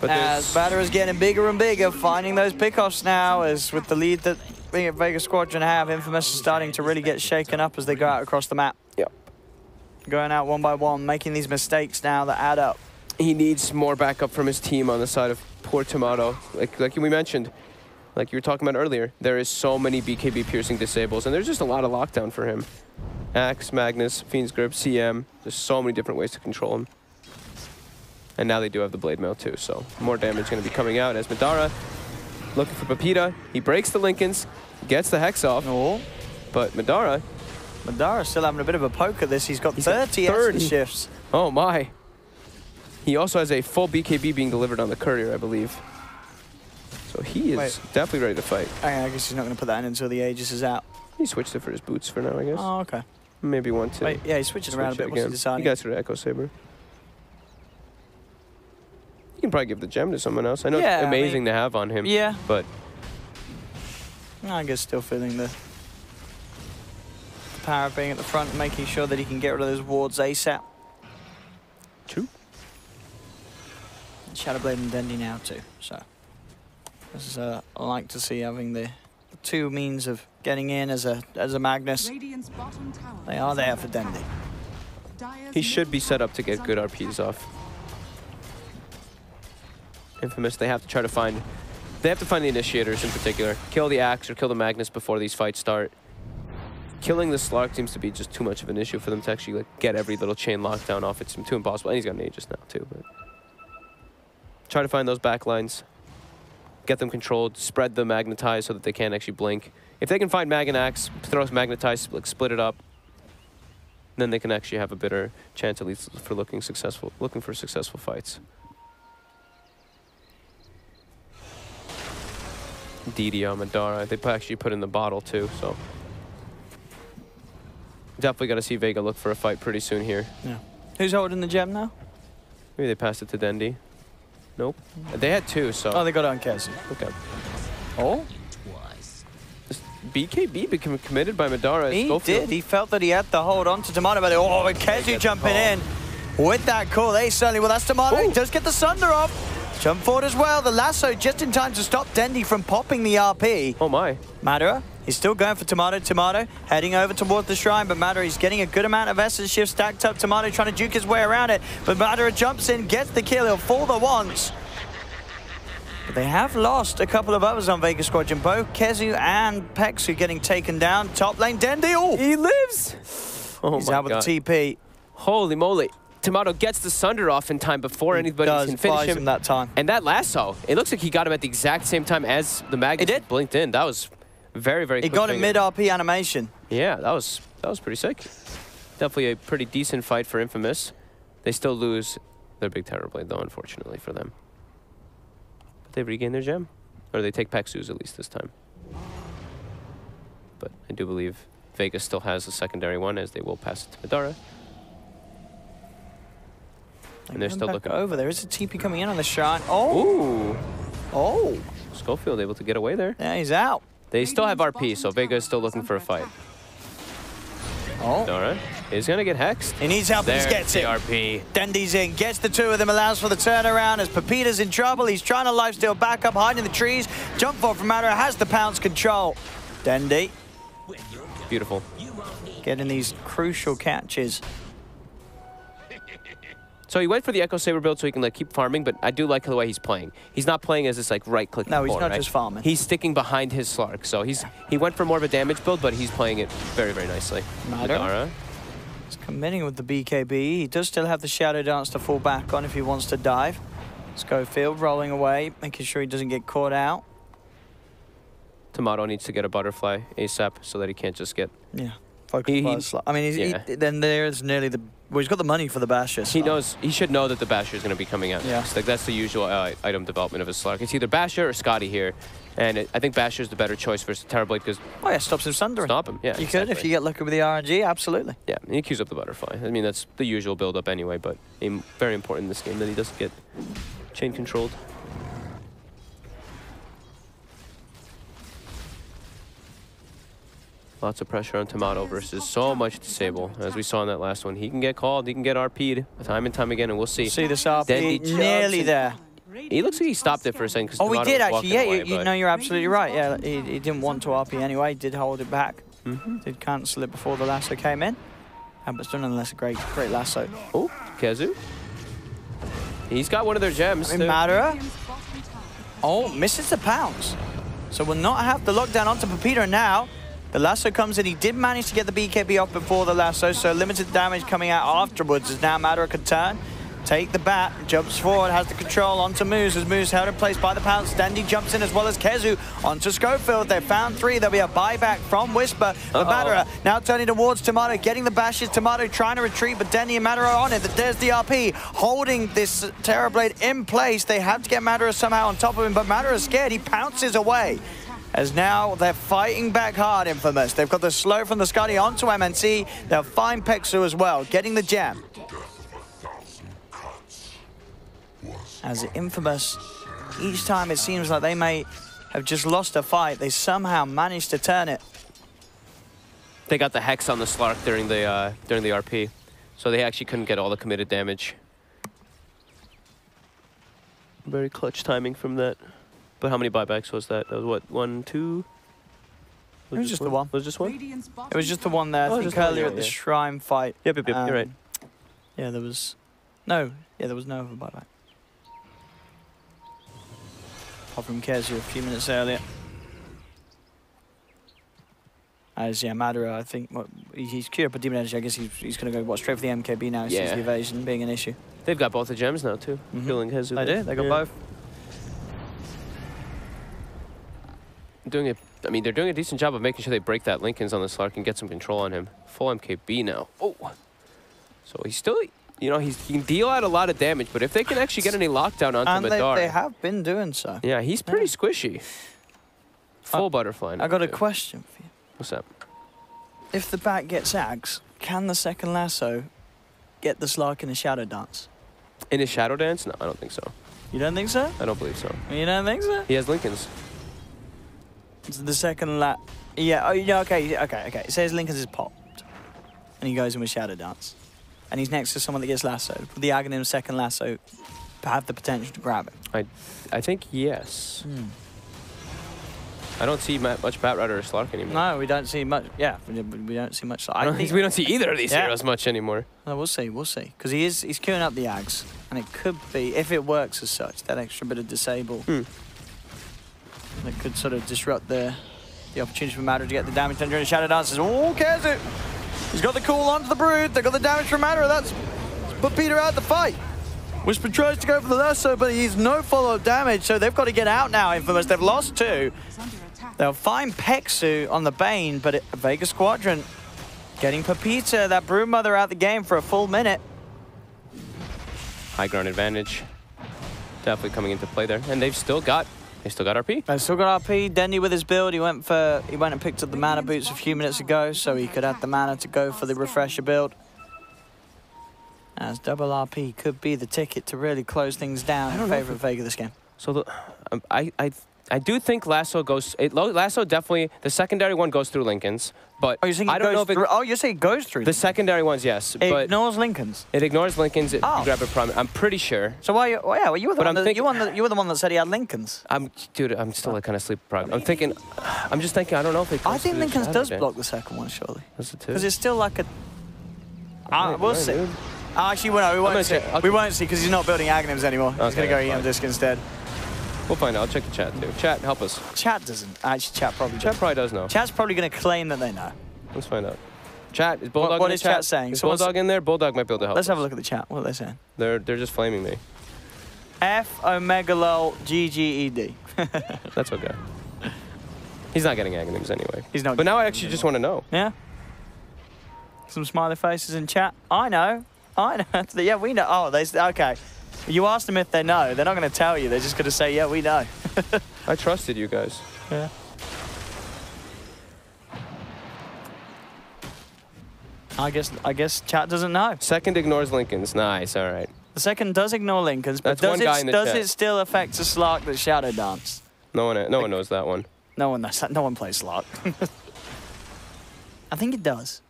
[SPEAKER 9] But
[SPEAKER 4] as Batter is getting bigger and bigger, finding those pickoffs now, as with the lead that Vega Squadron have, Infamous is starting to really get shaken up as they go out across the map.
[SPEAKER 9] Yep.
[SPEAKER 4] Going out one by one, making these mistakes now that add up.
[SPEAKER 9] He needs more backup from his team on the side of poor Tomato. Like we mentioned, like you were talking about earlier, there is so many BKB piercing disables, and there's just a lot of lockdown for him. Axe, Magnus, Fiend's Grip, CM. There's so many different ways to control him. And now they do have the Blade Mail too, so more damage going to be coming out as Madara looking for Pepita. He breaks the Lincolns, gets the Hex off.
[SPEAKER 4] Oh.
[SPEAKER 9] But Madara
[SPEAKER 4] still having a bit of a poke at this. He's got 30 essence shifts.
[SPEAKER 9] Oh my. He also has a full BKB being delivered on the Courier, I believe. So he is definitely ready to fight.
[SPEAKER 4] I guess he's not going to put that in until the Aegis is out.
[SPEAKER 9] He switched it for his boots for now, I guess.
[SPEAKER 4] Oh, okay.
[SPEAKER 9] Maybe one, two.
[SPEAKER 4] Wait, yeah, he's switching around a bit. What's he deciding?
[SPEAKER 9] You guys got Echo Saber. You can probably give the gem to someone else. I know it's amazing to have on him.
[SPEAKER 4] Yeah.
[SPEAKER 9] But
[SPEAKER 4] I guess still feeling the power of being at the front and making sure that he can get rid of those wards ASAP.
[SPEAKER 9] True.
[SPEAKER 4] Shadowblade and Dendi now too, so this is I like to see having the two means of getting in as a Magnus. They are there for Dendi.
[SPEAKER 9] He should be set up to get good RPs off. Infamous, they have to try to find the initiators in particular. Kill the Axe or kill the Magnus before these fights start. Killing the Slark seems to be just too much of an issue for them to actually like get every little chain lockdown off. It's too impossible. And he's got an Aegis now too. But try to find those backlines. Get them controlled, spread the Magnetize so that they can't actually blink. If they can find Mag and Axe, throw Magnetize, like split it up, then they can actually have a better chance at least for looking for successful fights. DD on Madara, they actually put in the bottle too, so. Definitely got to see Vega look for a fight pretty soon here.
[SPEAKER 4] Yeah. Who's holding the gem now?
[SPEAKER 9] Maybe they passed it to Dendi. Nope. They had two, so.
[SPEAKER 4] Oh, they got it on Kezu.
[SPEAKER 9] Okay.
[SPEAKER 4] Oh?
[SPEAKER 9] This BKB became committed by Madara.
[SPEAKER 4] He
[SPEAKER 9] Schofield.
[SPEAKER 4] did. He felt that he had to hold on to Tomato, but and Kezu jumping in with that call. They certainly, well, that's Tomato. He does get the Sunder off. Jump forward as well. The lasso just in time to stop Dendi from popping the RP.
[SPEAKER 9] Oh my.
[SPEAKER 4] Madara, he's still going for Tomato. Tomato heading over towards the shrine, but Madara, he's getting a good amount of essence shift stacked up. Tomato trying to juke his way around it, but Madara jumps in, gets the kill. He'll fall the once. But they have lost a couple of others on Vega Squadron. Both Kezu and Pexu getting taken down. Top lane, Dendi. Oh,
[SPEAKER 9] he lives. Oh
[SPEAKER 4] he's
[SPEAKER 9] my
[SPEAKER 4] out with
[SPEAKER 9] God.
[SPEAKER 4] the TP.
[SPEAKER 9] Holy moly. Tomato gets the Sunder off in time before anybody can finish him.
[SPEAKER 4] That time.
[SPEAKER 9] And that lasso, it looks like he got him at the exact same time as the Magnus blinked in. That was very, very quick.
[SPEAKER 4] He got a mid-RP animation.
[SPEAKER 9] Yeah, that was pretty sick. Definitely a pretty decent fight for Infamous. They still lose their big Terrorblade, though, unfortunately for them. But they regain their gem. Or they take Pexu's at least this time. But I do believe Vega still has a secondary one, as they will pass it to Madara. And they're still looking
[SPEAKER 4] over. There is a TP coming in on the shot. Oh!
[SPEAKER 9] Ooh!
[SPEAKER 4] Oh!
[SPEAKER 9] Schofield able to get away there.
[SPEAKER 4] Yeah, he's out.
[SPEAKER 9] They still have RP, so Vega is still looking for a fight.
[SPEAKER 4] Oh.
[SPEAKER 9] Alright. He's gonna get hexed.
[SPEAKER 4] He needs help, he gets it.
[SPEAKER 9] RP.
[SPEAKER 4] Dendi's in, gets the two of them, allows for the turnaround as Pepita's in trouble. He's trying to lifesteal back up, hiding in the trees. Jump forward from Madara, has the pounce control. Dendi.
[SPEAKER 9] Beautiful.
[SPEAKER 4] Getting these crucial catches.
[SPEAKER 9] So he went for the Echo Saber build so he can like keep farming, but I do like the way he's playing. He's not playing as this like right-clicking.
[SPEAKER 10] No, he's
[SPEAKER 9] core,
[SPEAKER 10] not
[SPEAKER 9] right?
[SPEAKER 10] just farming.
[SPEAKER 9] He's sticking behind his Slark, so he went for more of a damage build, but he's playing it very, very nicely.
[SPEAKER 10] Madara. He's committing with the BKB. He does still have the Shadow Dance to fall back on if he wants to dive. Schofield rolling away, making sure he doesn't get caught out.
[SPEAKER 9] Tomato needs to get a butterfly ASAP so that he can't just get...
[SPEAKER 10] Yeah. I mean, then there's nearly the... Well, he's got the money for the Basher. So.
[SPEAKER 9] He should know that the Basher is going to be coming out.
[SPEAKER 10] Yeah.
[SPEAKER 9] Like, that's the usual item development of a Slark. It's either Basher or Scotty here. And I think Basher is the better choice versus Terrorblade because...
[SPEAKER 10] Oh, yeah, stops him sundering.
[SPEAKER 9] Stop him, yeah.
[SPEAKER 10] You could if you get lucky with the RNG, absolutely.
[SPEAKER 9] Yeah, and he queues up the butterfly. I mean, that's the usual build-up anyway, but very important in this game that he doesn't get chain controlled. Lots of pressure on Tomato versus so much Disable. As we saw in that last one, he can get called, he can get RP'd time and time again, and we'll see.
[SPEAKER 10] See this RP, nearly there.
[SPEAKER 9] He looks like he stopped it for a second.
[SPEAKER 10] Oh, he did actually, yeah, you know, you're absolutely right. Yeah, he didn't want to RP anyway, did hold it back. Did cancel it before the lasso came in. But still nonetheless a great lasso.
[SPEAKER 9] Oh, Kezu. He's got one of their gems.
[SPEAKER 10] Madara. Oh, misses the pounce. So we'll not have the lockdown onto Pepito now. The lasso comes in. He did manage to get the BKB off before the lasso, so limited damage coming out afterwards as now Madara could turn. Take the bat, jumps forward, has the control onto Moose as Moose held in place by the pounce. Dandy jumps in as well as Kezu onto Schofield. They found 3. There'll be a buyback from Whisper. But Madara now turning towards Tomato, getting the bashes. Tomato trying to retreat, but Dandy and Madara on it. There's the RP holding this Terrorblade in place. They have to get Madara somehow on top of him, but Madara's scared. He pounces away. As now they're fighting back hard, Infamous. They've got the slow from the Scotty onto MNC. They'll find Peksu as well, getting the gem. As Infamous, each time it seems like they may have just lost a fight, they somehow managed to turn it.
[SPEAKER 9] They got the Hex on the Slark during the RP, so they actually couldn't get all the committed damage. Very clutch timing from that. But how many buybacks was that? That was what, 1, 2?
[SPEAKER 10] It was just the one.
[SPEAKER 9] Was it just one?
[SPEAKER 10] It was just the one there. I think earlier at the Shrine fight.
[SPEAKER 9] Yep, you're right.
[SPEAKER 10] Yeah, there was no other buyback. Apart from Kezu a few minutes earlier. As Madara, I think he's queued up a Demon Energy. I guess he's going to go straight for the MKB now. He sees the evasion being an issue.
[SPEAKER 9] They've got both the gems now too. Killing Kezu.
[SPEAKER 10] They do. They got both.
[SPEAKER 9] I mean, they're doing a decent job of making sure they break that Lincoln's on the Slark and get some control on him. Full MKB now. Oh, so he's still, you know, he can deal out a lot of damage, but if they can actually get any lockdown onto Madara.
[SPEAKER 10] And they have been doing so.
[SPEAKER 9] Yeah, he's pretty squishy. Full butterfly.
[SPEAKER 10] I got a question for you.
[SPEAKER 9] What's up?
[SPEAKER 10] If the bat gets Ags, can the second lasso get the Slark in a Shadow Dance?
[SPEAKER 9] In his Shadow Dance? No, I don't think so.
[SPEAKER 10] You don't think so?
[SPEAKER 9] I don't believe so.
[SPEAKER 10] You don't think so?
[SPEAKER 9] He has Lincoln's.
[SPEAKER 10] The second yeah, okay. It says Lincoln's is popped. And he goes in with Shadow Dance. And he's next to someone that gets lassoed. Would the Aghanim second lasso have the potential to grab him?
[SPEAKER 9] I think yes. I don't see much Bat Rider or Slark anymore.
[SPEAKER 10] No, we don't see much. Yeah, we don't see much.
[SPEAKER 9] We don't see either of these heroes much anymore.
[SPEAKER 10] No, we'll see. Because he's queuing up the Ags. And it could be, if it works as such, that extra bit of disable. That could sort of disrupt the opportunity for Madara to get the damage done during the Shadow Dances. Oh, Kezu! He's got the cool onto the Brood. They got the damage from Madara. That's put Peter out of the fight. Whisper tries to go for the lasso, but he's no follow-up damage, so they've got to get out now, Infamous. They've lost 2. They'll find Peksu on the Bane, but Vega Squadron getting Pepita, that Brood Mother, out the game for a full minute.
[SPEAKER 9] High ground advantage. Definitely coming into play there. And they've still got RP.
[SPEAKER 10] They've still got RP. Dendy with his build, he went and picked up the mana boots a few minutes ago, so he could have the mana to go for the refresher build. As double RP could be the ticket to really close things down in favor of Vega this game.
[SPEAKER 9] So I do think Lasso goes. Lasso definitely, the secondary one goes through Lincoln's, but
[SPEAKER 10] I don't know if it. Oh, you're saying it goes through
[SPEAKER 9] the secondary ones, yes.
[SPEAKER 10] It ignores Lincoln's.
[SPEAKER 9] It ignores Lincoln's. You grab a prime. I'm pretty sure.
[SPEAKER 10] So why? Well, yeah, well, you were the one that said he had Lincoln's.
[SPEAKER 9] Dude, I'm still like kind of sleep deprived. I'm just thinking. I don't know if it.
[SPEAKER 10] I think Lincoln's does block the second one, surely.
[SPEAKER 9] Does it too?
[SPEAKER 10] Because it's still like a. We'll see. Actually, we won't see. We won't see because he's not building Aghanims anymore. He's going to go EM Disc instead.
[SPEAKER 9] We'll find out. I'll check the chat too. Chat, help us.
[SPEAKER 10] Chat doesn't. Actually, chat probably does.
[SPEAKER 9] Chat probably does know.
[SPEAKER 10] Chat's probably going to claim that they know.
[SPEAKER 9] Let's find out. Chat, is Bulldog
[SPEAKER 10] What
[SPEAKER 9] in the
[SPEAKER 10] is chat saying?
[SPEAKER 9] Is Bulldog in there? Bulldog might be able to help
[SPEAKER 10] Let's
[SPEAKER 9] us.
[SPEAKER 10] have a look at the chat. What are they saying?
[SPEAKER 9] They're just flaming me.
[SPEAKER 10] F Omega lol GGED.
[SPEAKER 9] That's okay. He's not getting Aghanims anyway.
[SPEAKER 10] He's not.
[SPEAKER 9] But now I actually just want to know.
[SPEAKER 10] Yeah. Some smiley faces in chat. I know. Yeah, we know. Oh, okay. You asked them if they know. They're not going to tell you. They're just going to say, yeah, we know.
[SPEAKER 9] I trusted you guys.
[SPEAKER 10] Yeah. I guess chat doesn't know.
[SPEAKER 9] Second ignores Lincoln's. Nice. All right.
[SPEAKER 10] The second does ignore Lincoln's, but
[SPEAKER 9] That's one guy in the
[SPEAKER 10] does
[SPEAKER 9] chat.
[SPEAKER 10] it still affect a Slark that Shadow Dance?
[SPEAKER 9] No one knows that one.
[SPEAKER 10] No one knows that. No one plays Slark. I think it does.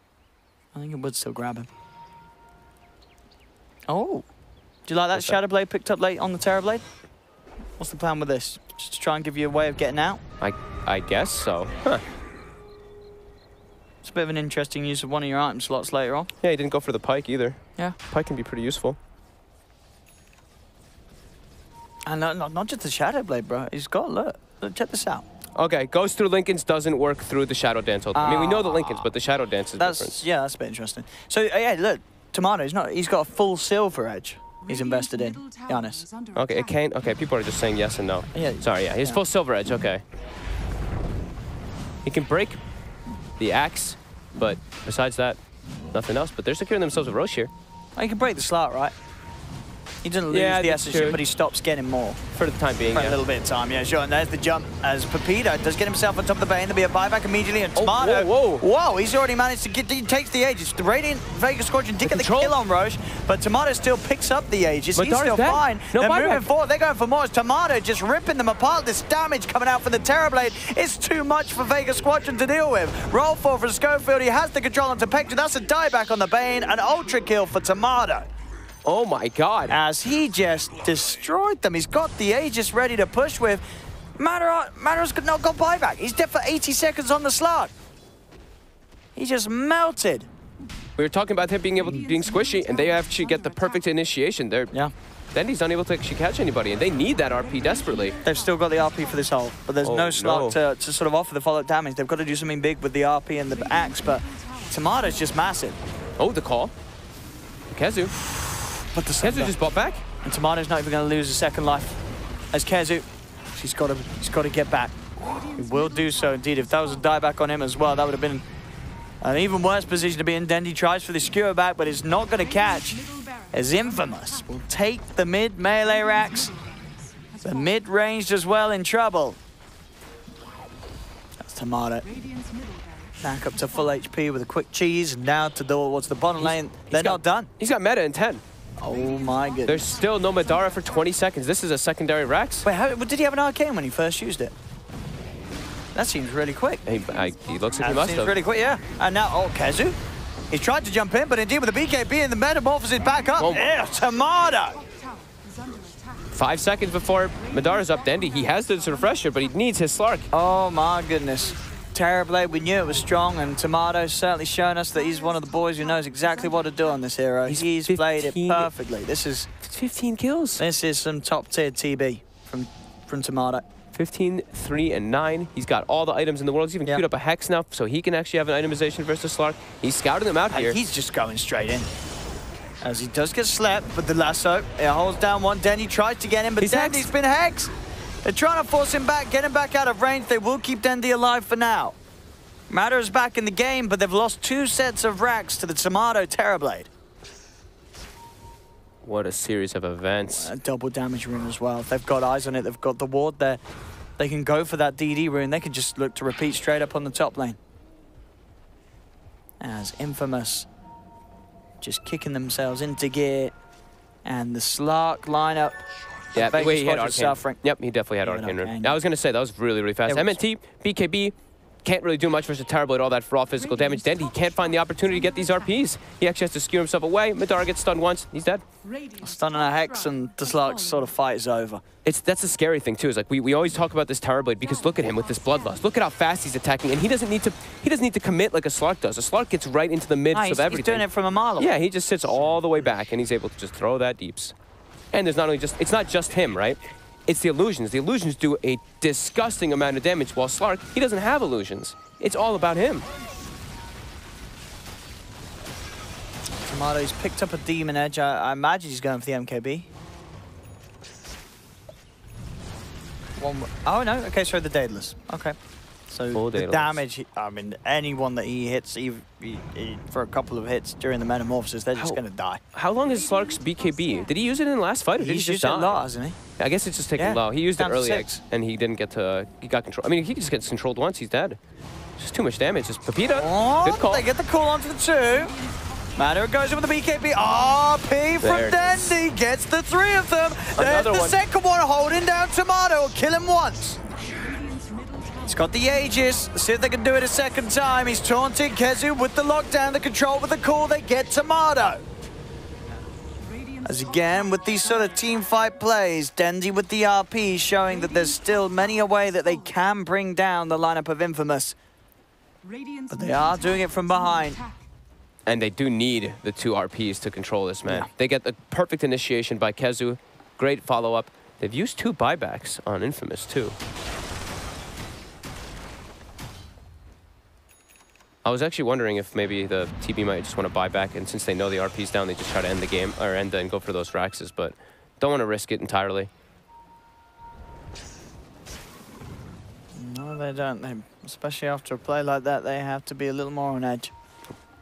[SPEAKER 10] I think it would still grab him. Oh. Do you like that Shadow Blade picked up late on the Terror Blade? What's the plan with this? Just to try and give you a way of getting out?
[SPEAKER 9] I guess so. Huh.
[SPEAKER 10] It's a bit of an interesting use of one of your item slots later on.
[SPEAKER 9] Yeah, he didn't go for the pike either.
[SPEAKER 10] Yeah.
[SPEAKER 9] Pike can be pretty useful.
[SPEAKER 10] And not just the Shadow Blade, bro. He's got, look, check this out.
[SPEAKER 9] Okay, goes through Lincoln's, doesn't work through the Shadow Dance. I mean, we know the Lincoln's, but the Shadow Dance is different.
[SPEAKER 10] Yeah, that's a bit interesting. So, yeah, look, Tomato, he's got a full silver edge he's invested in, Giannis.
[SPEAKER 9] Okay, it can't. Okay, people are just saying yes and no.
[SPEAKER 10] Yeah.
[SPEAKER 9] Sorry, yeah, he's full silver edge, okay. He can break the axe, but besides that, nothing else. But they're securing themselves with Roche here.
[SPEAKER 10] Oh, he can break the slot, right? He doesn't lose the essence, but he stops getting more.
[SPEAKER 9] For the time being,
[SPEAKER 10] For a little bit of time, yeah, sure. And there's the jump as Pepito does get himself on top of the Bane. There'll be a buyback immediately, and Tomato. Whoa, he's already managed to get, he takes the Aegis. The Radiant Vega Squadron did get the kill on Roche, but Tomato still picks up the Aegis. He's still fine. They're moving forward. They're going for more. It's Tomato just ripping them apart. This damage coming out from the Terrorblade is too much for Vega Squadron to deal with. Roll for Schofield. He has the control onto Pector. That's a dieback on the Bane. An ultra kill for Tomato.
[SPEAKER 9] Oh my god.
[SPEAKER 10] As he just destroyed them. He's got the Aegis ready to push with. Matter's not got buyback. He's dead for 80 seconds on the slot. He just melted.
[SPEAKER 9] We were talking about him being squishy, and they actually get the perfect initiation. Then he's unable to actually catch anybody, and they need that RP desperately.
[SPEAKER 10] They've still got the RP for this hole, but there's no slot to sort of offer the follow-up damage. They've got to do something big with the RP and the axe, but Tomato's just massive.
[SPEAKER 9] Oh, the call. Kezu.
[SPEAKER 10] But the
[SPEAKER 9] Kezu just bought back.
[SPEAKER 10] And Tomato's not even going to lose a second life. As Kezu, he's got to get back. He will do so indeed. If that was a dieback on him as well, that would have been an even worse position to be in. Dendi tries for the skewer back, but it's not going to catch. As Infamous will take the mid melee racks. The mid-ranged as well in trouble. That's Tomato. Back up to full HP with a quick cheese. Now towards the bottom lane. They're not done.
[SPEAKER 9] He's got meta in 10.
[SPEAKER 10] Oh my goodness.
[SPEAKER 9] There's still no Madara for 20 seconds. This is a secondary Rax.
[SPEAKER 10] Wait, did he have an arcane when he first used it? That seems really quick.
[SPEAKER 9] He looks like he must have.
[SPEAKER 10] Seems really quick, yeah. And now, Kezu. He's tried to jump in, but indeed with the BKB and the Metamorphosis back up. Yeah, Tomato.
[SPEAKER 9] 5 seconds before Madara's up, Dendi. He has this refresher, but he needs his Slark.
[SPEAKER 10] Oh my goodness. Terrorblade, we knew it was strong, and Tomato's certainly shown us that he's one of the boys who knows exactly what to do on this hero. He's played it perfectly. This is
[SPEAKER 9] 15 kills.
[SPEAKER 10] This is some top-tier TB from Tomato.
[SPEAKER 9] 15, 3, and 9. He's got all the items in the world. He's even queued up a Hex now, so he can actually have an itemization versus Slark. He's scouting them out here.
[SPEAKER 10] He's just going straight in. As he does get slapped, but the lasso, it holds down one. Dendi tries to get him, but Dendi's been hexed. They're trying to force him back, get him back out of range. They will keep Dendi alive for now. Matter is back in the game, but they've lost 2 sets of racks to the Tomato Terrorblade.
[SPEAKER 9] What a series of events.
[SPEAKER 10] A double damage rune as well. If they've got eyes on it, they've got the ward there. They can go for that DD rune. They can just look to repeat straight up on the top lane. As Infamous just kicking themselves into gear. And the Slark lineup.
[SPEAKER 9] Yeah,
[SPEAKER 10] Vega
[SPEAKER 9] he had
[SPEAKER 10] Arcane.
[SPEAKER 9] Yep, he definitely had Arcane rune. I was going to say, that was really, really fast. MNT, BKB, can't really do much versus Terrorblade, all that raw physical damage. Then he can't find the opportunity to get these RPs. He actually has to skew himself away. Madara gets stunned once, he's dead.
[SPEAKER 10] Stun and a Hex, and the Slark's sort of fight is over.
[SPEAKER 9] That's the scary thing too, is like we always talk about this Terrorblade because look at him with this bloodlust. Look at how fast he's attacking, and he doesn't need to commit like a Slark does. A Slark gets right into the midst of everything.
[SPEAKER 10] He's doing it from a mile away.
[SPEAKER 9] Yeah, he just sits all the way back and he's able to just throw that deeps. And there's it's not just him, right? It's the illusions. The illusions do a disgusting amount of damage, while Slark, he doesn't have illusions. It's all about him.
[SPEAKER 10] Tomato's picked up a Demon Edge. I imagine he's going for the MKB. Oh no, okay, so the Daedalus. Okay. So the damage, I mean, anyone that he hits for a couple of hits during the Metamorphosis, they're just going to die.
[SPEAKER 9] How long is Slark's BKB? Did he use it in the last fight, or did he just
[SPEAKER 10] die? He's used it a lot, hasn't he?
[SPEAKER 9] I guess it's just taking low. He used it early, and he didn't get to, he got control. I mean, he just gets controlled once, he's dead. Just too much damage. Just Pepita, good call.
[SPEAKER 10] They get the call onto the 2. Madara goes in with the BKB. RP from Dendi gets the 3 of them. There's the second one holding down Tomato. Will kill him once. He's got the Aegis. Let's see if they can do it a second time. He's taunting Kezu with the lockdown, the control with the call. They get Tomato. As again, with these sort of team fight plays, Dendi with the RP showing that there's still many a way that they can bring down the lineup of Infamous. But they are doing it from behind.
[SPEAKER 9] And they do need the 2 RPs to control this, man.
[SPEAKER 10] Yeah.
[SPEAKER 9] They get the perfect initiation by Kezu. Great follow-up. They've used 2 buybacks on Infamous, too. I was actually wondering if maybe the TB might just want to buy back, and since they know the RP's down, they just try to end the game, or end and go for those Raxes, but don't want to risk it entirely.
[SPEAKER 10] No, they don't. Especially after a play like that, they have to be a little more on edge.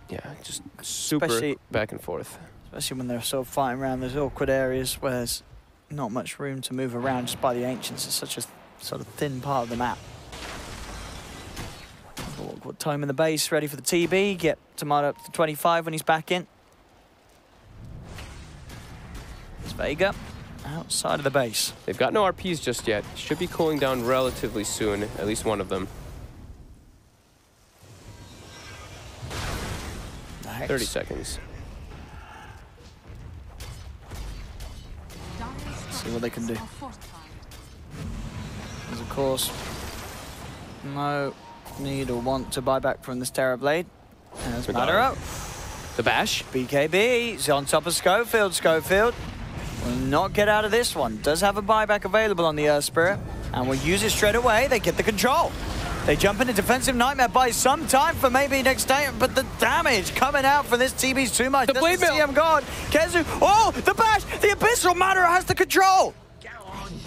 [SPEAKER 9] Yeah, just super back and forth.
[SPEAKER 10] Especially when they're sort of fighting around those awkward areas where there's not much room to move around just by the Ancients. It's such a sort of thin part of the map. Awkward time in the base, ready for the TB. Get Tomato up to 25 when he's back in. It's Vega outside of the base.
[SPEAKER 9] They've got no RPs just yet. Should be cooling down relatively soon, at least one of them. 30 seconds.
[SPEAKER 10] See what they can do. There's of course no need or want to buy back from this Terrorblade. As Madara.
[SPEAKER 9] The bash.
[SPEAKER 10] BKB. He's on top of Schofield. Schofield will not get out of this one. Does have a buyback available on the Earth Spirit, and will use it straight away. They get the control. They jump into defensive nightmare, buy some time for maybe next day, but the damage coming out from this TB's too much.
[SPEAKER 9] The blade mail.
[SPEAKER 10] CM God. Kezu. Oh, the bash. The Abyssal Madara has the control.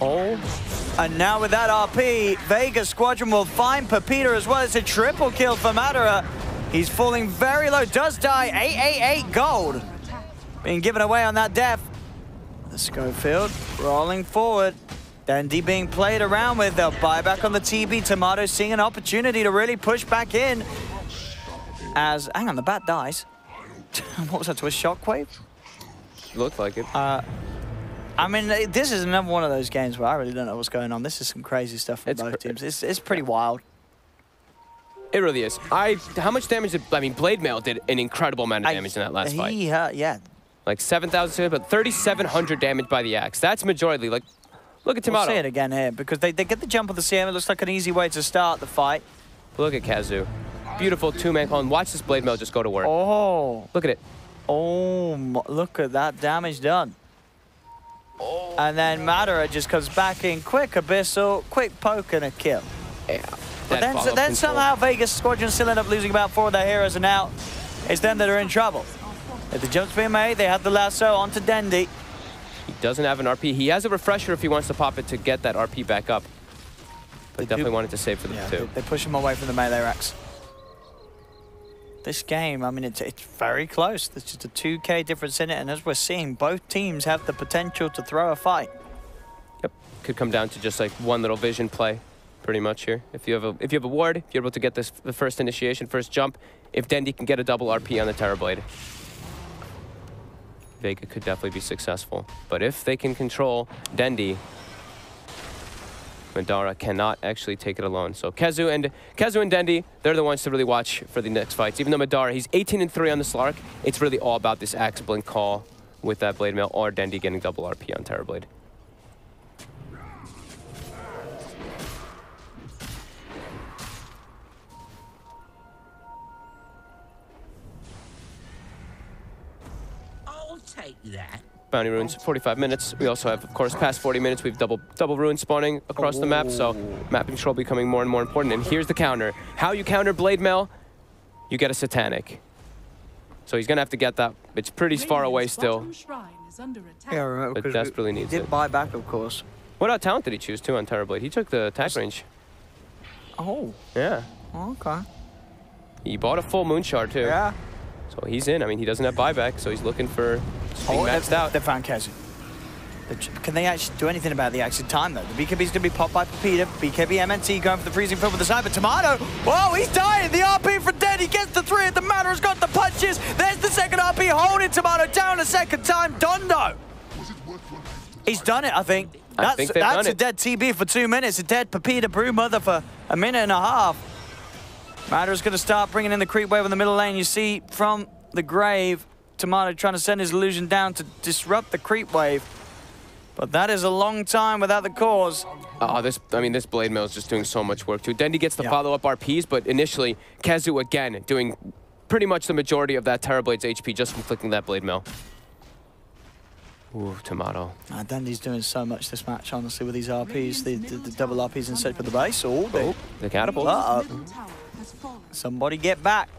[SPEAKER 9] Oh.
[SPEAKER 10] And now with that RP, Vega Squadron will find Pepita as well. It's a triple kill for Madara. He's falling very low. Does die. 888 gold. Being given away on that death. The Schofield rolling forward. Dendi being played around with. They'll buy back on the TB. Tomato seeing an opportunity to really push back in. As, hang on, the bat dies. What was that, to a shockwave?
[SPEAKER 9] Looked like it.
[SPEAKER 10] I mean, this is another one of those games where I really don't know what's going on. This is some crazy stuff from both teams. It's pretty wild.
[SPEAKER 9] It really is. How much damage did, I mean, Blade Mail did an incredible amount of damage in that last fight.
[SPEAKER 10] Yeah.
[SPEAKER 9] Like 7,000, but 3,700 damage by the axe. That's majority. Like, look at Tomato.
[SPEAKER 10] We'll see it again here, because they get the jump of the CM. It looks like an easy way to start the fight.
[SPEAKER 9] Look at Kezu. Beautiful 2-man call, and watch this Blade Mail just go to work.
[SPEAKER 10] Oh.
[SPEAKER 9] Look at it.
[SPEAKER 10] Oh, look at that damage done. Oh. And then Madara just comes back in quick Abyssal, quick poke and a kill.
[SPEAKER 9] Yeah.
[SPEAKER 10] But then somehow Vega Squadron still end up losing about 4 of their heroes, and now it's them that are in trouble. If the jump's being made, they have the lasso onto Dendi.
[SPEAKER 9] He doesn't have an RP. He has a refresher if he wants to pop it to get that RP back up. But definitely wanted to save for the 2.
[SPEAKER 10] They push him away from the melee racks. This game, I mean, it's very close. There's just a 2K difference in it, and as we're seeing, both teams have the potential to throw a fight.
[SPEAKER 9] Yep, could come down to just like one little vision play, pretty much here. If you have a ward, if you're able to get the first initiation, first jump, if Dendi can get a double RP on the Terrorblade, Vega could definitely be successful. But if they can control Dendi, Madara cannot actually take it alone. So Kezu and Dendi, they're the ones to really watch for the next fights. Even though Madara, he's 18-3 on the Slark, it's really all about this Axe Blink call with that Blade Mail or Dendi getting double RP on Terrorblade.
[SPEAKER 11] I'll take that.
[SPEAKER 9] Bounty runes, 45 minutes. We also have, of course, past 40 minutes, we've double runes spawning across the map, so map control becoming more and more important. And here's the counter. How you counter Blade Mail? You get a Satanic. So he's gonna have to get that. It's pretty far away still.
[SPEAKER 10] Yeah, right,
[SPEAKER 9] But desperately needs
[SPEAKER 10] he did
[SPEAKER 9] it.
[SPEAKER 10] buy back, of course.
[SPEAKER 9] What talent did he choose too on Terrorblade? He took the attack range.
[SPEAKER 10] Oh.
[SPEAKER 9] Yeah.
[SPEAKER 10] Okay.
[SPEAKER 9] He bought a full Moon Shard too.
[SPEAKER 10] Yeah.
[SPEAKER 9] So he's in. I mean, he doesn't have buyback, so he's looking for being maxed out.
[SPEAKER 10] They found Kezu. Can they actually do anything about the exit time, though? The BKB's going to be popped by Pepita. BKB MNT going for the freezing field with the sniper. Tomato! Whoa, he's dying! The RP for dead. He gets the 3. The Matter's got the punches. There's the second RP holding Tomato down a second time. Dondo! He's done it, I think. That's a dead TB for 2 minutes. A dead Pepita Brewmother for a minute and a half. Matter's going to start bringing in the creep wave in the middle lane. You see from the grave, Tomato trying to send his illusion down to disrupt the creep wave. But that is a long time without the cause.
[SPEAKER 9] Oh, this Blade Mail is just doing so much work too. Dendi gets the follow-up RPs, but initially, Kezu again doing pretty much the majority of that Terrorblade's HP just from flicking that Blade Mail. Ooh, Tomato.
[SPEAKER 10] Dendi's doing so much this match, honestly, with these RPs, the double RPs instead for the base. Oh,
[SPEAKER 9] the catapult.
[SPEAKER 10] Somebody get back.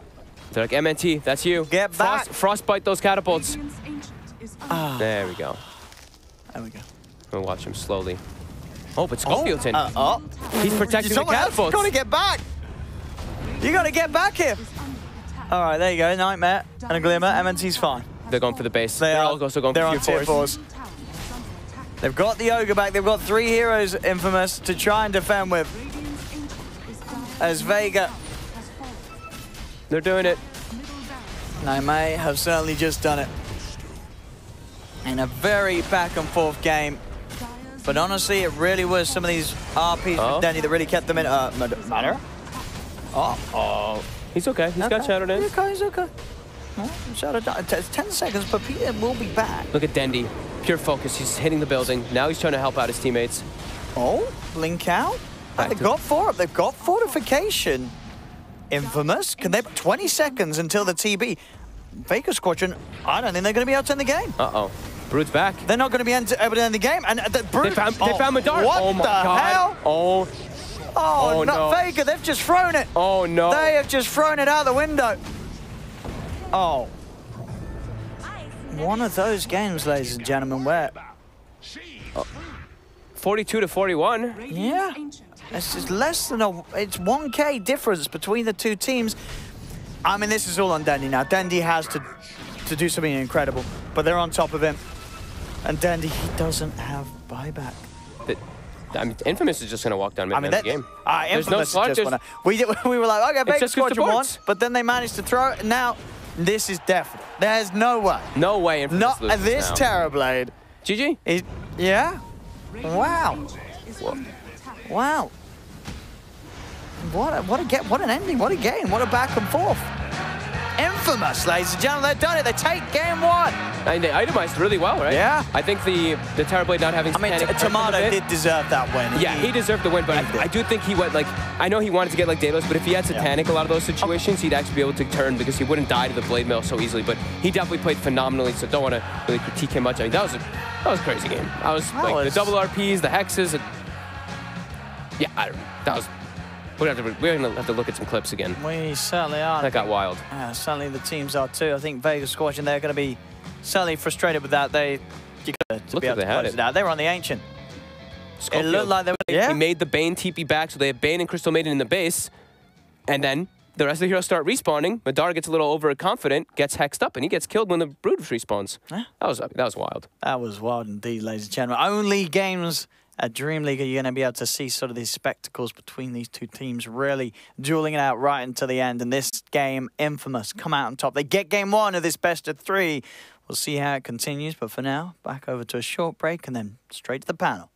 [SPEAKER 9] They're like, MNT, that's you.
[SPEAKER 10] Get back.
[SPEAKER 9] Frostbite those catapults. There we go.
[SPEAKER 10] There we go.
[SPEAKER 9] We'll watch him slowly. Oh, but Schofield's in. He's protecting the
[SPEAKER 10] Someone
[SPEAKER 9] catapults.
[SPEAKER 10] else got to get back. You got to get back here. All right, there you go. Nightmare and a Glimmer. MNT's fine.
[SPEAKER 9] They're going for the base.
[SPEAKER 10] They're
[SPEAKER 9] also going for
[SPEAKER 10] tier 4s. They've got the Ogre back. They've got 3 heroes, Infamous, to try and defend with. As Vega.
[SPEAKER 9] They're doing it.
[SPEAKER 10] Nightmare have certainly just done it. In a very back and forth game. But honestly, it really was some of these RPs from Denny that really kept them in. Matter? Oh.
[SPEAKER 9] He's okay. He's got shadowed in.
[SPEAKER 10] He's okay. Shadowed down. 10 seconds, but Peter will be back.
[SPEAKER 9] Look at Dendi. Pure focus. He's hitting the building. Now he's trying to help out his teammates.
[SPEAKER 10] Oh, blink out. They've got 4 up. They've got fortification. Infamous. Can they 20 seconds until the TB? Vega Squadron, I don't think they're going to be able to end the game.
[SPEAKER 9] Uh-oh. Brood's back.
[SPEAKER 10] They're not going to be able to end the game. And Brood,
[SPEAKER 9] they found Madara.
[SPEAKER 10] What the hell?
[SPEAKER 9] Oh,
[SPEAKER 10] no. Vega, they've just thrown it.
[SPEAKER 9] Oh, no.
[SPEAKER 10] They have just thrown it out the window. Oh. One of those games, ladies and gentlemen, where...
[SPEAKER 9] 42-41.
[SPEAKER 10] Yeah. It's just less than it's 1K difference between the two teams. I mean, this is all on Dendi now. Dendi has to do something incredible, but they're on top of him. And Dendi, he doesn't have buyback.
[SPEAKER 9] Infamous is just going to walk down mid-game. The game.
[SPEAKER 10] There's no slot. We were like, okay, Vega Squadron won, but then they managed to throw it. Now, this is definite. There's no way.
[SPEAKER 9] No way Infamous loses
[SPEAKER 10] this
[SPEAKER 9] now.
[SPEAKER 10] Terrorblade.
[SPEAKER 9] GG?
[SPEAKER 10] Yeah? Wow. Wow. What an ending, what a game, what a back and forth. Infamous, ladies and gentlemen, they've done it. They take game 1.
[SPEAKER 9] And they itemized really well, right?
[SPEAKER 10] Yeah.
[SPEAKER 9] I think the Terrorblade not having
[SPEAKER 10] Tomato did deserve that win.
[SPEAKER 9] Yeah, he deserved the win, but I do think he went, like, I know he wanted to get, like, Daedalus, but if he had Satanic a lot of those situations, he'd actually be able to turn because he wouldn't die to the Blade Mail so easily, but he definitely played phenomenally, so don't want to really critique him much. I mean, that was a crazy game. The double RPs, the hexes, yeah, that was... We're going to have to look at some clips again.
[SPEAKER 10] We certainly are.
[SPEAKER 9] That got wild.
[SPEAKER 10] Yeah, certainly the teams are too. I think Vega Squadron, they're going to be certainly frustrated with that. You got to be able to close it out. They were on the Ancient. It looked like they were...
[SPEAKER 9] He made the Bane TP back, so they have Bane and Crystal Maiden in the base. And then the rest of the heroes start respawning. Madara gets a little overconfident, gets hexed up, and he gets killed when the Brood respawns. That was wild.
[SPEAKER 10] That was wild indeed, ladies and gentlemen. Only games... At DreamLeague, you're going to be able to see sort of these spectacles between these two teams really dueling it out right until the end. And this game, Infamous, come out on top. They get game 1 of this best of 3. We'll see how it continues. But for now, back over to a short break and then straight to the panel.